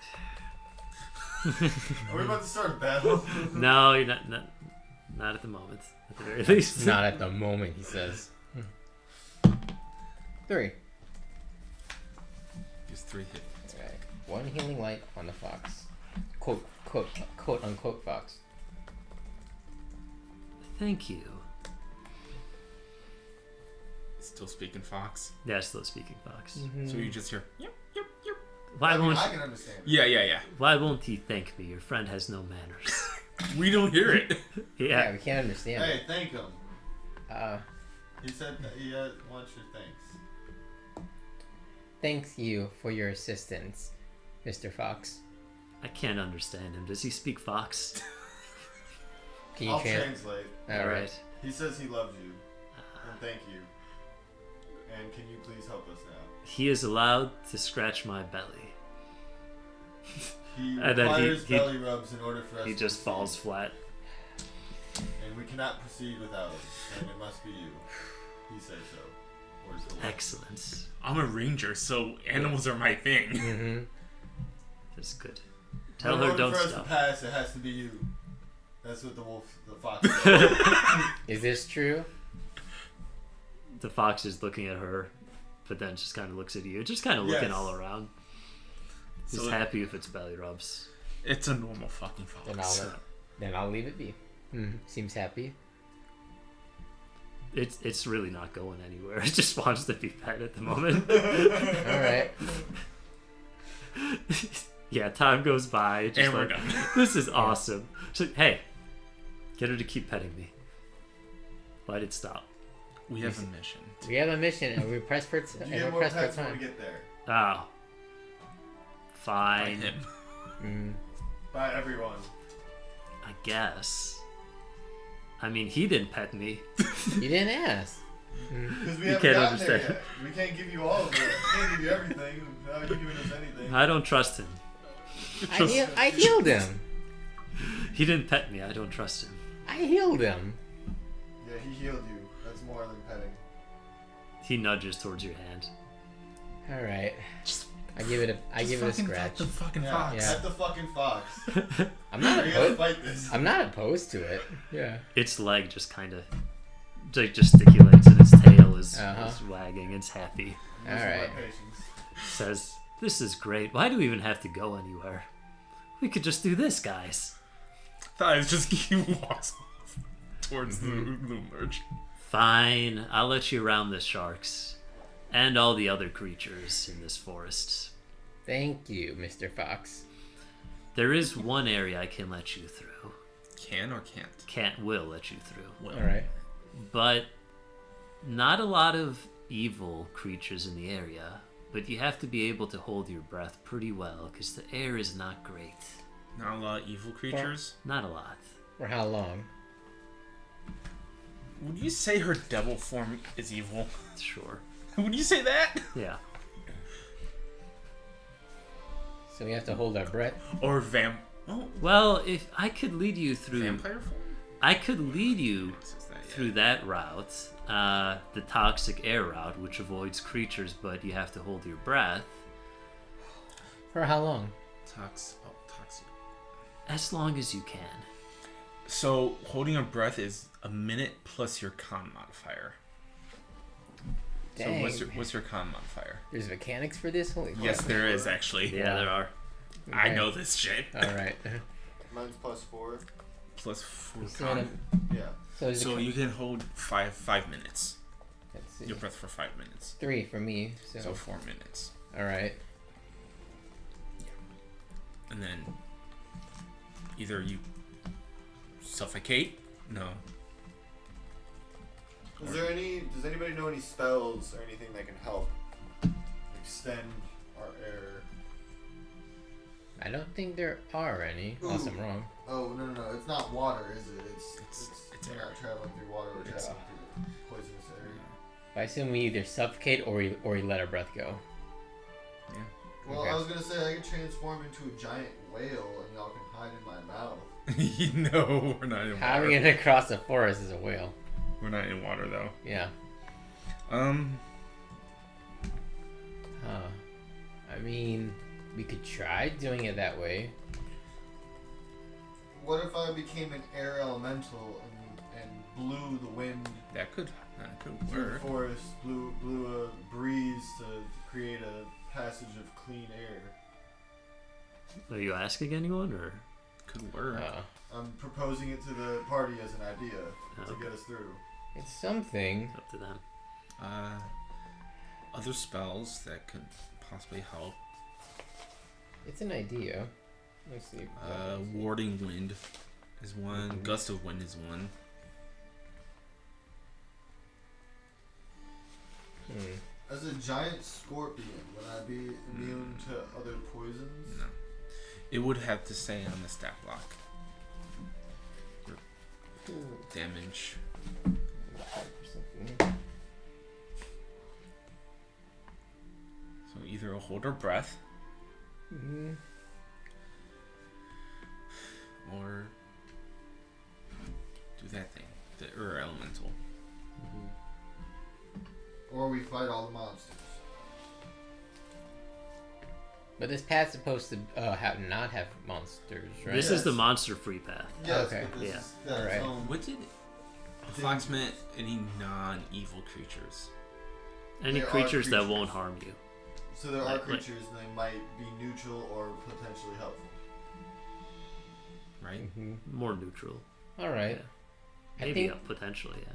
Are we about to start a battle? No, you're not at the moment. At the very least. Not at the moment, he says. 3. Just 3 hit. Alright. One healing light on the fox. quote unquote fox. Thank you. Still speaking fox. Yeah, still speaking fox. So you just hear, yep, yep, yep. Why I mean, won't I can understand. Yeah. Why won't he thank me? Your friend has no manners. We don't hear it. Yeah, Yeah. we can't understand. Hey, thank him. It. He said that he wants your thanks. Thanks you for your assistance, Mr. Fox. I can't understand him. Does he speak fox? Can you I'll translate? translate. All right. He says he loves you, and thank you. And can you please help us now? He is allowed to scratch my belly. He And then requires he- belly rubs in order for us He to just proceed. falls flat. And we cannot proceed without him, and it must be you. He said so. Or so. Excellent. I'm a ranger, so animals are my thing. Mm-hmm. That's good. Tell In her order don't for us stop. to pass, it has to be you. That's what the fox said. Is this true? The fox is looking at her, but then just kind of looks at you. Just kind of looking Yes. all around. He's So- happy if it's belly rubs. It's a normal fucking fox. Then I'll leave it be. Seems happy. It's really not going anywhere. It just wants to be pet at the moment. All right. Yeah, time goes by. Just And we're like, done. this is awesome. She's like, hey, get her to keep petting me. Why'd it stop? We have a mission. We have a mission, and we're pressed for You and get we're more pressed for pets when we time. get there. Oh. By Fine. him. Mm. By everyone. I guess. I mean, he didn't pet me. You didn't ask. Because we You haven't can't gotten understand. there yet. We can't give you all of it. We can't give you everything. How are you giving us anything? I don't trust him. I healed him. He didn't pet me. I don't trust him. I healed him. Yeah, he healed you. That's more than petting. He nudges towards your hand. All right. Just- I give it a fucking scratch. pet the fucking Yeah, fox. Yeah. pet the fucking fox. I'm not We gotta opposed. fight this. I'm not opposed to it. Yeah. Its leg just kind of like gesticulates and its tail is wagging. It's happy. All Losing my right. patience. Says, "This is great. Why do we even have to go anywhere? We could just do this, guys." Thought it was just he walks off towards the merge. Fine. I'll let you around the sharks and all the other creatures in this forest. Thank you, Mr. Fox. There is one area I can let you through. Can or can't? Will let you through. Well, All right. But not a lot of evil creatures in the area. But you have to be able to hold your breath pretty well because the air is not great. Not a lot of evil creatures. Not a lot. For how long? Would you say her devil form is evil? Sure. Would you say that? Yeah. So we have to hold our breath. Or Oh, Well, if I could lead you through, vampire form? I could lead you Says that, yeah. through that route, the toxic air route, which avoids creatures, but you have to hold your breath For how long? Toxic. as long as you can. So holding your breath is a minute plus your con modifier. Dang. So what's your con modifier? There's mechanics for this? Holy crap. Yes, there is actually. Yeah, there are. I Okay. know this shit. All right. Mine's +4. Plus 4 So, what con. I'm- Yeah. so is So it, you can hold five minutes. let's see. Your breath for 5 minutes. 3 for me. So, So 4 minutes. all right. And then either you suffocate. No. Does anybody know any spells or anything that can help extend our air? I don't think there are any, unless I'm Ooh. wrong. Oh no! It's not water, is it? It's we're air. not traveling through water. We're It's- traveling through poisonous air. I assume we either suffocate or we let our breath go. Yeah. Well, Okay. I was gonna say I could transform into a giant whale and y'all can hide in my mouth. No, we're not in How are water. we gonna cross the forest as a whale? We're not in water though. Yeah. I mean, we could try doing it that way. What if I became an air elemental and blew the wind That could through the work. forest, blew a breeze to create a passage of clean air? Are you asking anyone or? Could work. I'm proposing it to the party as an idea to Okay. get us through. It's something. Up to them. Other spells that could possibly help. It's an idea. Let's see. Warding wind is one. Gust of wind is one. As a giant scorpion, would I be immune to other poisons? No. It would have to say on the stat block. Damage. So either a hold or breath, or do that thing, or elemental. Or we fight all the monsters. But this path's supposed to not have monsters, right? This is the monster-free path. Yes, Okay. but this Yeah. is got its Alright. own- What did Fox meant? Any non-evil creatures? Any There are creatures that creatures. won't harm you. So there are Like- creatures, and they might be neutral or potentially helpful. Right? More neutral. All right. Yeah. I Maybe think potentially, yeah.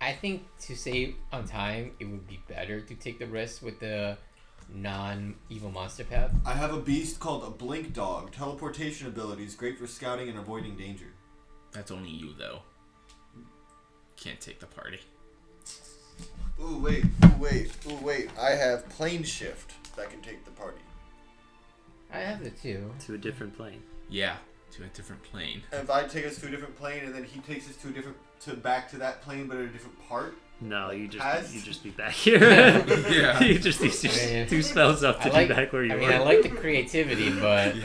I think to save on time, it would be better to take the risk with the non-evil monster path. I have a beast called a Blink Dog. Teleportation abilities, great for scouting and avoiding danger. That's only you though. Can't take the party. Ooh, wait. I have plane shift that can take the party. I have the two. To a different plane. Yeah, to a different plane. And if I take us to a different plane and then he takes us to back to that plane but at a different part, No, you Has- just be back here. Yeah. You just need two spells up to I like. be back where you I were. mean, I like the creativity, but Yeah.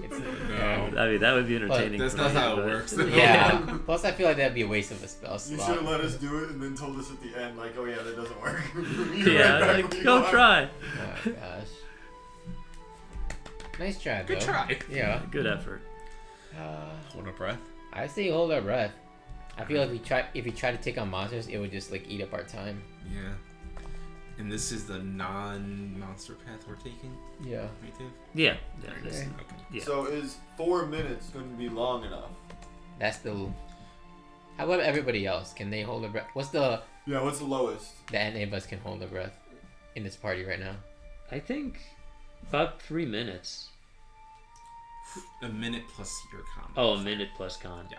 it's No. I mean, that would be entertaining. That's for not me, how it but- works. yeah. Plus, I feel like that'd be a waste of a spell you slot. should have let us do it and then told us at the end, like, oh yeah, that doesn't work. You're Yeah, right back like, where you go are. try. Oh gosh. Nice try, though. Good try. Yeah. Good effort. Hold a breath. I say hold our breath. I feel like if we try to take on monsters, it would just like eat up our time. Yeah. And this is the non-monster path we're taking. Yeah. Right, Dave? Yeah. Yeah. This, Okay. Okay. yeah. So is 4 minutes going to be long enough? That's the. How about everybody else? Can they hold their breath? What's the Yeah, what's the lowest? that any of us can hold their breath in this party right now? I think about 3 minutes. A minute plus your combo. Oh, a minute plus con. Yeah.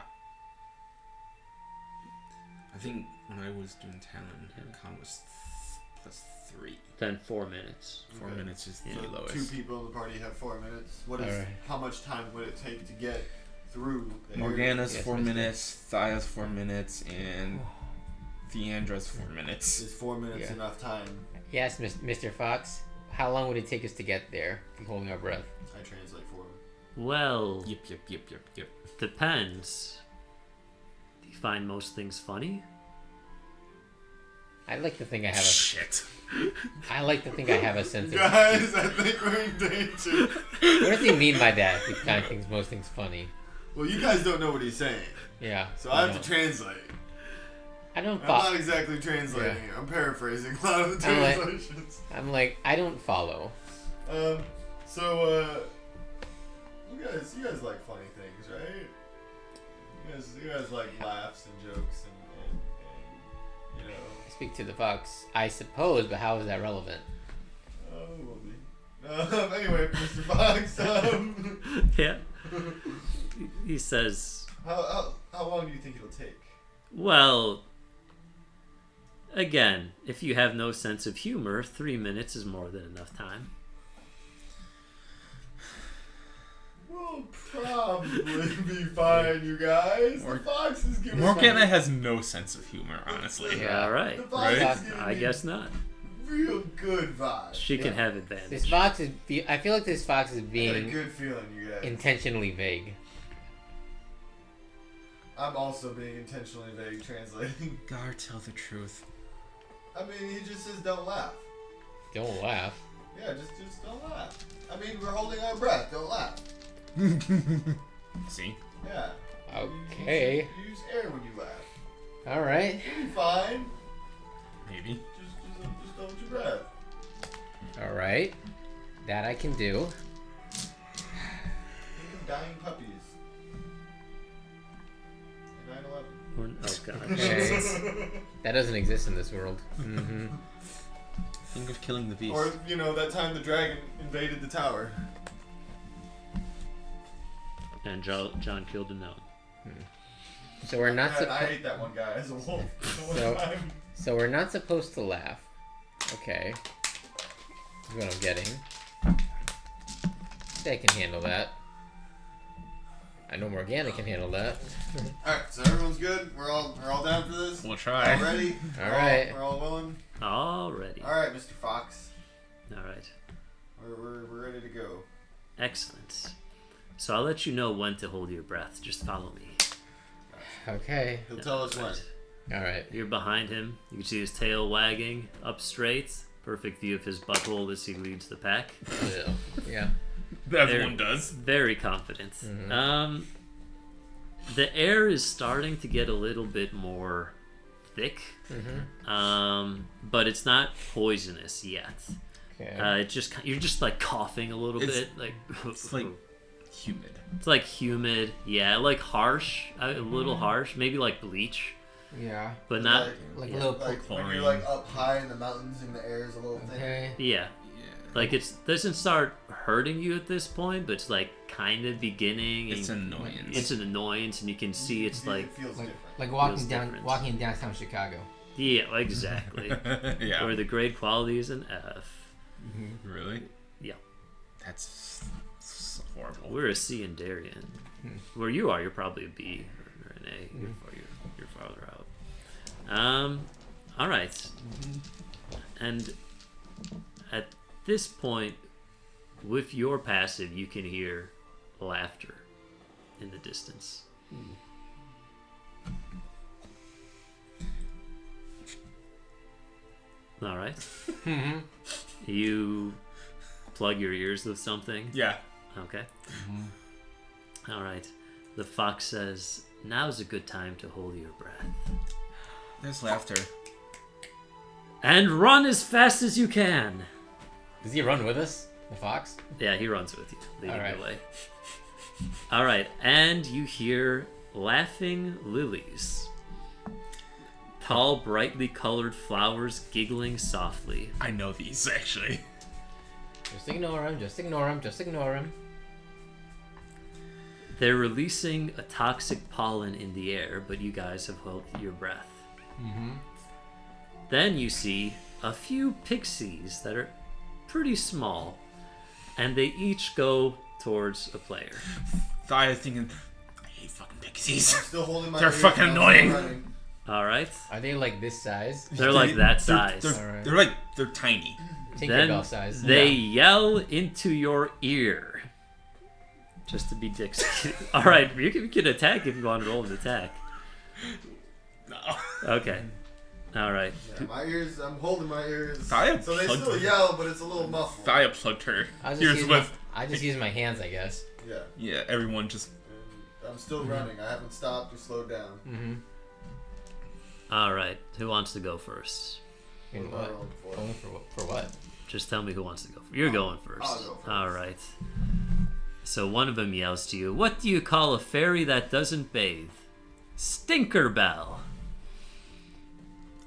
I think when I was doing Talon, con was plus 3. Then 4 minutes. 4 Okay. minutes is Yeah. the So lowest. 2 people in the party have 4 minutes. What is? Alright. How much time would it take to get through? the area? Morgana's Yes, 4 Mr. minutes, Thaya's 4 minutes, and Theandra's 4 minutes. Is 4 minutes Yeah. enough time? Yes, Mr. Fox. How long would it take us to get there? If we're holding our breath. I translate for him. Well, Yep. depends. Do you find most things funny? I like to think I have a. Shit. I like to think I have a sense of. Guys, I think we're in danger. What does he mean by that? He kind of thinks most things funny. Well, you guys don't know what he's saying, Yeah. so I have to translate. I don't. I'm not exactly translating it. I'm paraphrasing a lot of the I'm like- translations. I'm like I don't follow. So, you guys like funny things, right? You guys like laughs and jokes and you know. Speak to the fox, I suppose, but how is that relevant? It will be. Anyway, Mr. Fox, Yeah. He says, how long do you think it'll take? well, again, if you have no sense of humor, 3 minutes is more than enough time. We'll probably be fine, you guys. The fox is giving Morgana has no sense of humor, honestly. Yeah. All right. The fox Right? is giving I me guess not. real good vibes. She can Yeah. have advantage. This fox is. I feel like this fox is I got a being good feeling, you guys. intentionally vague. I'm also being intentionally vague translating. Gar, tell the truth. I mean, he just says don't laugh. Don't laugh. Yeah, just don't laugh. I mean, we're holding our breath. Don't laugh. See? Yeah. Okay. You use air when you laugh. All right. You'll be fine. Maybe. Just hold your breath. All right. That I can do. dying puppies. And 9/11. Oh god. Okay. That doesn't exist in this world. Mm-hmm. Think of killing the beast. Or, that time the dragon invaded the tower. And John killed a gnome. So we're not I supposed. ate that one guy as a wolf. So- One time. So we're not supposed to laugh. Okay. That's what I'm getting. They can handle that. I know Morgana can handle that. Alright, so everyone's good? We're all down for this? We'll All try. ready? Alright. We're all willing? Already. Alright, Mr. Fox. Alright. We're ready to go. Excellent. So I'll let you know when to hold your breath. Just follow me. Okay. He'll tell us when. Right. Alright. You're behind him. You can see his tail wagging up straight. Perfect view of his butthole as he leads the pack. Yeah. Everyone does. Very confident. Mhm. The air is starting to get a little bit more thick, Mm-hmm. but it's not poisonous yet. Okay. You're just like coughing a little It's- bit, like It's like humid. it's like humid, yeah, like harsh, a little harsh, maybe like bleach, Yeah. but not, Like yeah. a little Like when chlorine. you're like up high in the mountains and the air is a little thin. Okay. yeah. Yeah. Like it doesn't start hurting you at this point, but it's like kind of beginning. It's and an annoyance. It's an annoyance, and you can see it's It like, feels Like, different. like Feels different. walking in downtown Chicago. yeah, exactly. Yeah. Where the grade quality is an F. Really? Yeah. That's horrible. We're a C in Darien. Where you are, you're probably a B or an A. You're farther out. All right. And at this point, with your passive, you can hear laughter in the distance. All right. Mm-hmm. You plug your ears with something. Yeah. Okay. All right. The fox says, "Now's a good time to hold your breath. There's laughter. And run as fast as you can." Does he run with us? The fox? Yeah, he runs with you, leading All right. the way. All right. And you hear laughing lilies. Tall, brightly colored flowers giggling softly. I know these actually. Just ignore him. Just ignore him. Just ignore him. They're releasing a toxic pollen in the air, but you guys have held your breath. Mm-hmm. Then you see a few pixies that are pretty small, and they each go towards a player. I was thinking, I hate fucking pixies. I'm still holding my They're ears, fucking I'm still annoying. running. All right, Are they like this size? they're like that size. They're tiny. Then Tinkerbell size. they yell into your ear, just to be dicks. All right, you can attack if you want to roll an attack. No. Okay. All right. Yeah, my ears, I'm holding my ears. I So they plugged still them. yell, but it's a little muffled. Thaya plugged her I just, ears use with. I just use my hands, I guess. Yeah. Yeah, everyone just. And I'm still running. I haven't stopped or slowed down. Mm-hmm. All right. Who wants to go first? In What am I what? rolling for? Going for what? For what? Just tell me who wants to go. You're going 1st. I'll go first. All right. So one of them yells to you, "What do you call a fairy that doesn't bathe? Stinkerbell."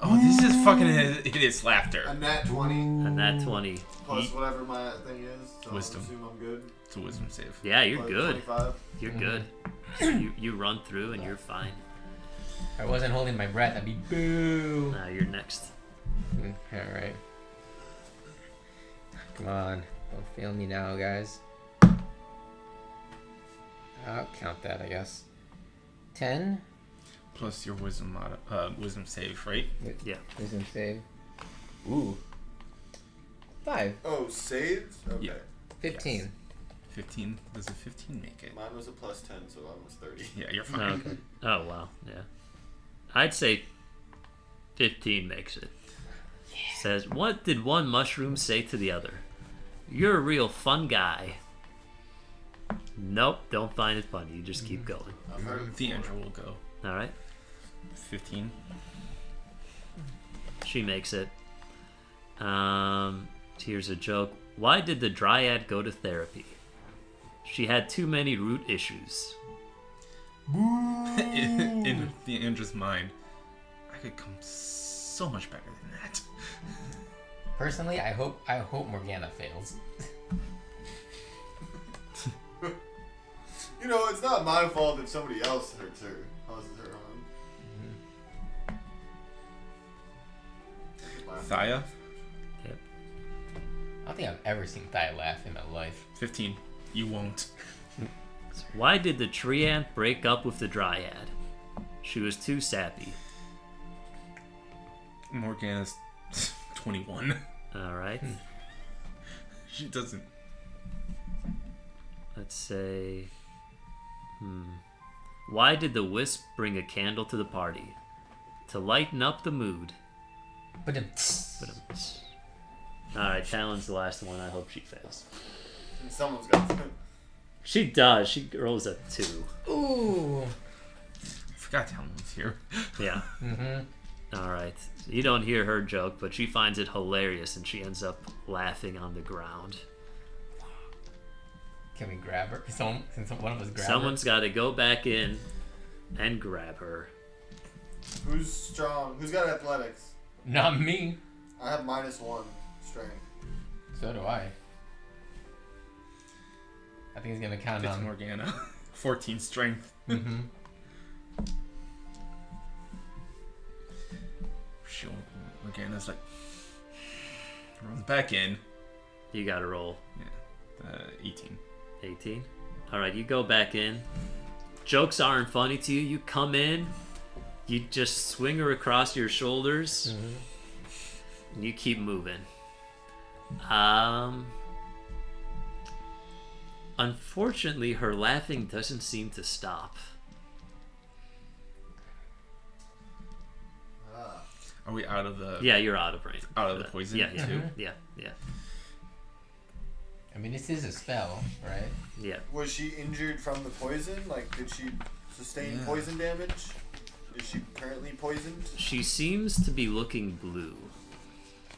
Oh, this is fucking hideous laughter. A nat 20 And that 20. plus whatever my thing is. So Wisdom. I assume I'm good. It's a wisdom save. Yeah, you're Plus good. 25. You're good. So you run through and you're fine. If I wasn't holding my breath, I'd be boo. Now you're next. All right. Come on, don't fail me now, guys. I'll count that, I guess. 10. Plus your wisdom wisdom save, right? Yeah. Wisdom save. Ooh. 5. Oh, saved? Okay. Yeah. 15. 15. Does a 15 make it? Mine was a plus 10, so I was 30. Yeah, you're fine. Okay. Oh, wow. Yeah. I'd say 15 makes it. Says, "What did one mushroom say to the other? You're a real fun guy." Nope, don't find it funny. You just keep going. I've heard it The before. Andrew will go. All right. 15. She makes it. Here's a joke. "Why did the dryad go to therapy? She had too many root issues. In Theandra's mind, I could come so much better than that. Personally, I hope Morgana fails. You know, it's not my fault if somebody else hurts her, causes her harm. Thaya, Yep. I don't think I've ever seen Thai laugh in my life. 15. You won't. So why did the tree ant break up with the dryad? She was too sappy. Morgana's 21. Alright. She doesn't. Let's say... Why did the wisp bring a candle to the party? To lighten up the mood. But Alright, Talon's the last one. I hope she fails. And someone's got to. She does. She rolls a 2. ooh. I forgot Talon was here. Yeah. Mm-hmm. Alright. You don't hear her joke, but she finds it hilarious and she ends up laughing on the ground. Can we grab her? Can one of us grab Someone's got to go back in and grab her. Who's strong? Who's got athletics? her? Not me. I have -1 strength. So do I. I think it's gonna count It's on. Morgana. 14 strength. Mm-hmm. Morgana's like, runs back in. You got to roll. 18. 18. Alright, you go back in. Jokes aren't funny to you. You come in. You just swing her across your shoulders. And you keep moving. Unfortunately, her laughing doesn't seem to stop. Are we out of the Yeah, you're out of range. out of the poison? Yeah, yeah, too? yeah, yeah, I mean, this is a spell, right? yeah. Was she injured from the poison? Like, did she sustain Yeah. poison damage? Is she currently poisoned? She seems to be looking blue,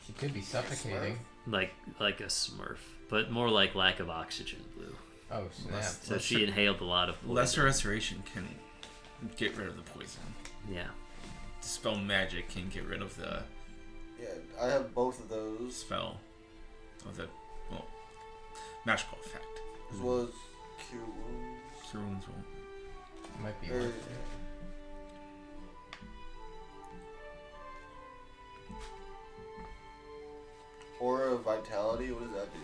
She could be suffocating. like a Smurf, but more like lack of oxygen blue. Oh snap! Less- So she inhaled a lot of poison. Lesser restoration can get rid of the poison. Yeah. Dispel magic can get rid of the Yeah, I have both of those. spell of the magical effect. As well as cure wounds. Cure wounds will. Might be Or- worth it. Aura of Vitality, what does that do?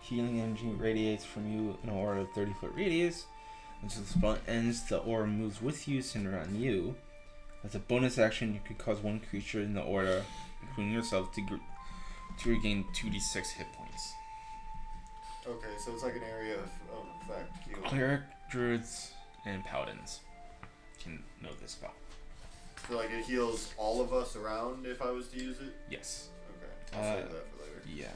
Healing energy radiates from you in an aura of 30-foot radius. Until the spell ends, the aura moves with you, centered on you. As a bonus action, you could cause one creature in the aura, including yourself, to regain 2d6 hit points. Okay, so it's like an area of effect. Heal. Cleric, druids, and paladins can know this spell. So like it heals all of us around if I was to use it? Yes. Okay, I'll save that for later. Yeah.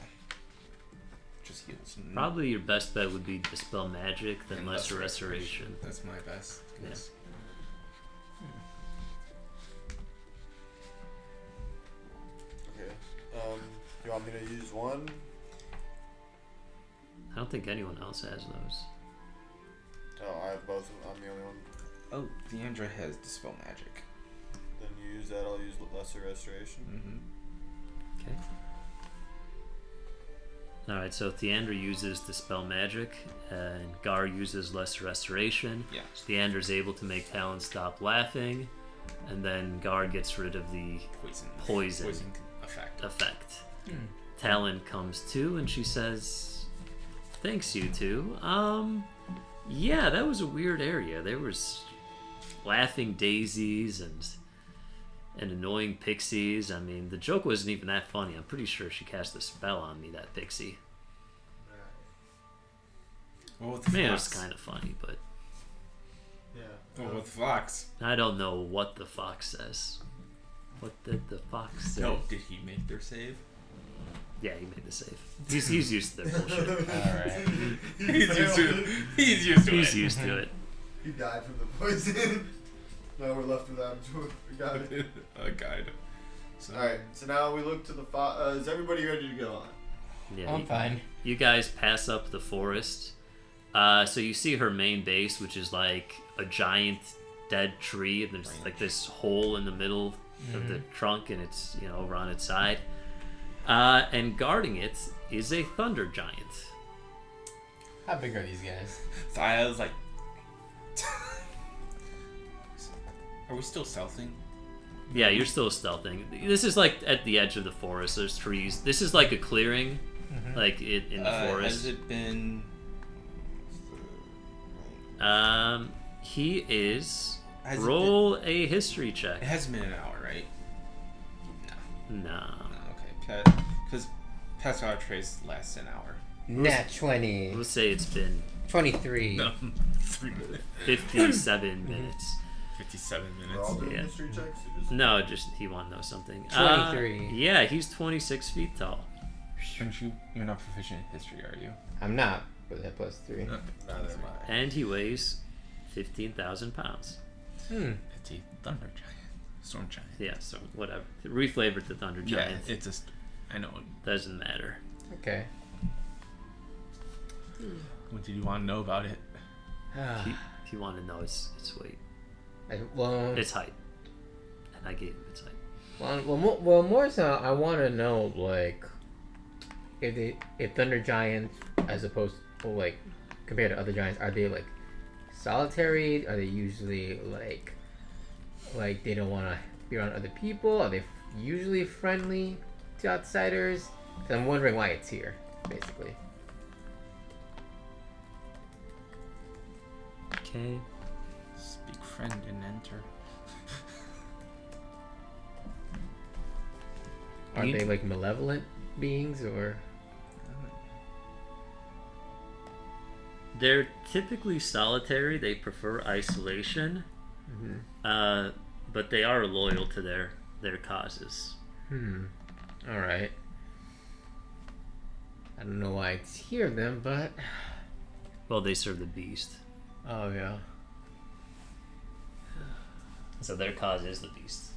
Just heals. Probably your best bet would be Dispel Magic, then And Lesser Lesser Restoration. That's my best. Yeah. Yes. Okay. You want me to use one? I don't think anyone else has those. Oh, I have both. I'm the only one. Oh, Theandra has Dispel Magic. Then you use that. I'll use Lesser Restoration. Mm-hmm. Okay. Alright, so Theandra uses Dispel Magic, and Gar uses Lesser Restoration. Yeah. So Theandra's able to make Talon stop laughing, and then Gar gets rid of the Poison Poison. effect. effect. Talon comes to, and she says, "Thanks, you two. Yeah, that was a weird area. There was laughing daisies and annoying pixies. I mean, the joke wasn't even that funny. I'm pretty sure she cast a spell on me, that pixie. Well, with I the mean, it was fox. kind of funny, but Yeah. Well, with fox. I don't know what the fox says. What did the fox say? No, did he make their save? Yeah, he made the save. He's used to their bullshit. Alright. He's used to it. He's used to He's it. used to it. He died from the poison. Now we're left without a guide. A guide. So, Alright, so now we look to the is everybody ready to go on? Yeah, I'm fine. you guys pass up the forest. So you see her main base, which is like a giant dead tree. And there's like this hole in the middle of the trunk, and it's over on its side. And guarding it is a thunder giant. How big are these guys? So I was like, are we still stealthing? Yeah, you're still stealthing. This is like at the edge of the forest. There's trees. This is like a clearing, like in the forest. Has it been? He is. Has it Roll a history check. It hasn't been an hour, right? No. No, okay. Because Pascal Trace lasts an hour. Nat 20. We'll say it's been 23. 3 minutes. 57 minutes. 57 We're all minutes. doing Yeah. history checks? Or just... No, just he want to know something. 23. Yeah, he's 26 feet tall. You're not proficient in history, are you? I'm not, but that plus 3. Neither am I. And he weighs 15,000 pounds. It's a thunder giant. Storm giant. Yeah, so whatever. Reflavored the Thunder Giant. Yeah, it's just. I know. Doesn't matter. Okay. What did you want to know about it? If you want to know its weight, Well, its height, and I gave him its height. more so, I want to know like if thunder giants, as opposed to like compared to other giants, are they like solitary? Are they usually like they don't want to be around other people? Are they usually friendly to outsiders? 'Cause I'm wondering why it's here, basically. Okay. Speak friend and enter. Are You- they like malevolent beings or? They're typically solitary. They prefer isolation, but they are loyal to their causes. All right. I don't know why it's here then, but Well, they serve the beast, oh yeah. so their cause is the beast.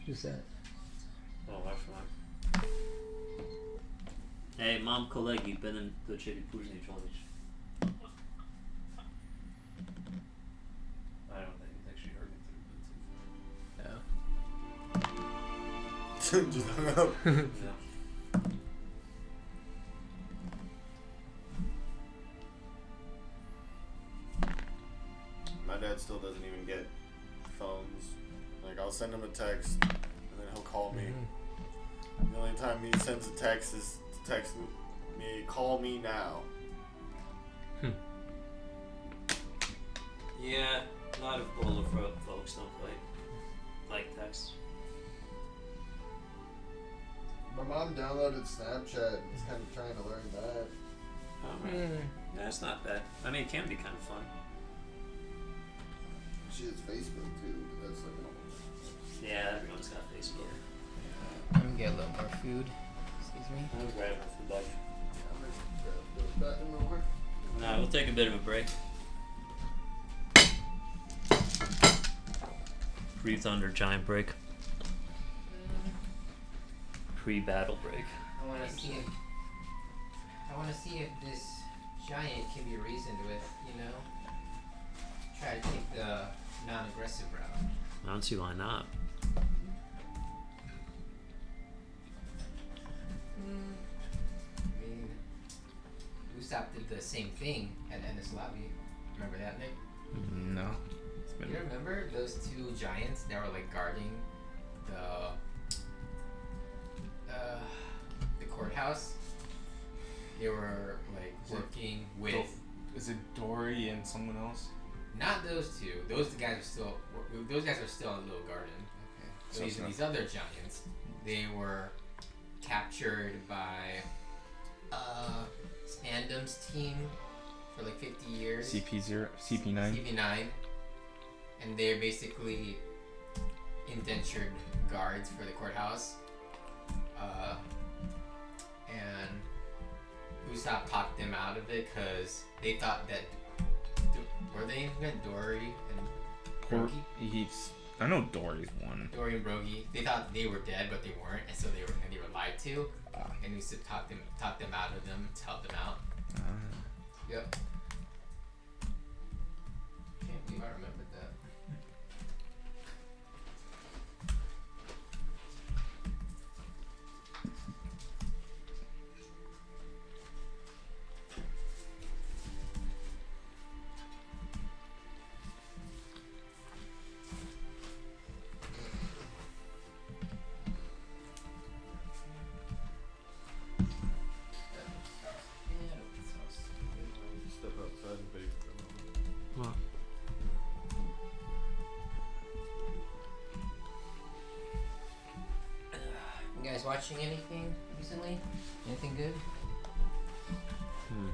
Who's that? Oh, właśnie. Ej, mam kolegi, będę do ciebie później dzwonić. I don't think he's actually heard me through Just hung up. Bluetooth. Yeah. My dad still doesn't even get phones. Like, I'll send him a text, and then he'll call me. The only time he sends a text is to text me, call me now. Yeah, a lot of older folks don't quite like text. My mom downloaded Snapchat and is kind of trying to learn that. Yeah, it's not bad. I mean, it can be kind of fun. She has Facebook too, but that's like an Yeah, everyone's got Facebook. Let me get a little more food. Excuse me. I'll grab it for lunch. bathroom real quick. No, we'll take a bit of a break. Pre-Thunder Giant break. Pre-battle break. I want to see if this giant can be reasoned with. Try to take the non-aggressive route. I don't see why not. I mean, Usopp did the same thing at Ennis Lobby. Remember that, Nick? No. It's been You remember those two giants that were like guarding the courthouse? They were like working with Is it Dory and someone else? not those two. Those guys are still in the little garden. Okay. So these other giants, they were captured by Spandam's team for like 50 years. CP9. CP9. and they're basically indentured guards for the courthouse. And Usopp talked them out of it because they thought that were they even Dory and Brogy? I know Dory's one. Dory and Brogy. They thought they were dead, but they weren't, and so they were lied to. And Usopp talked them out of them to help them out. Yep. Can't believe I remembered that. Step outside and bake for a moment. What? You guys watching anything recently? Anything good? Hmm.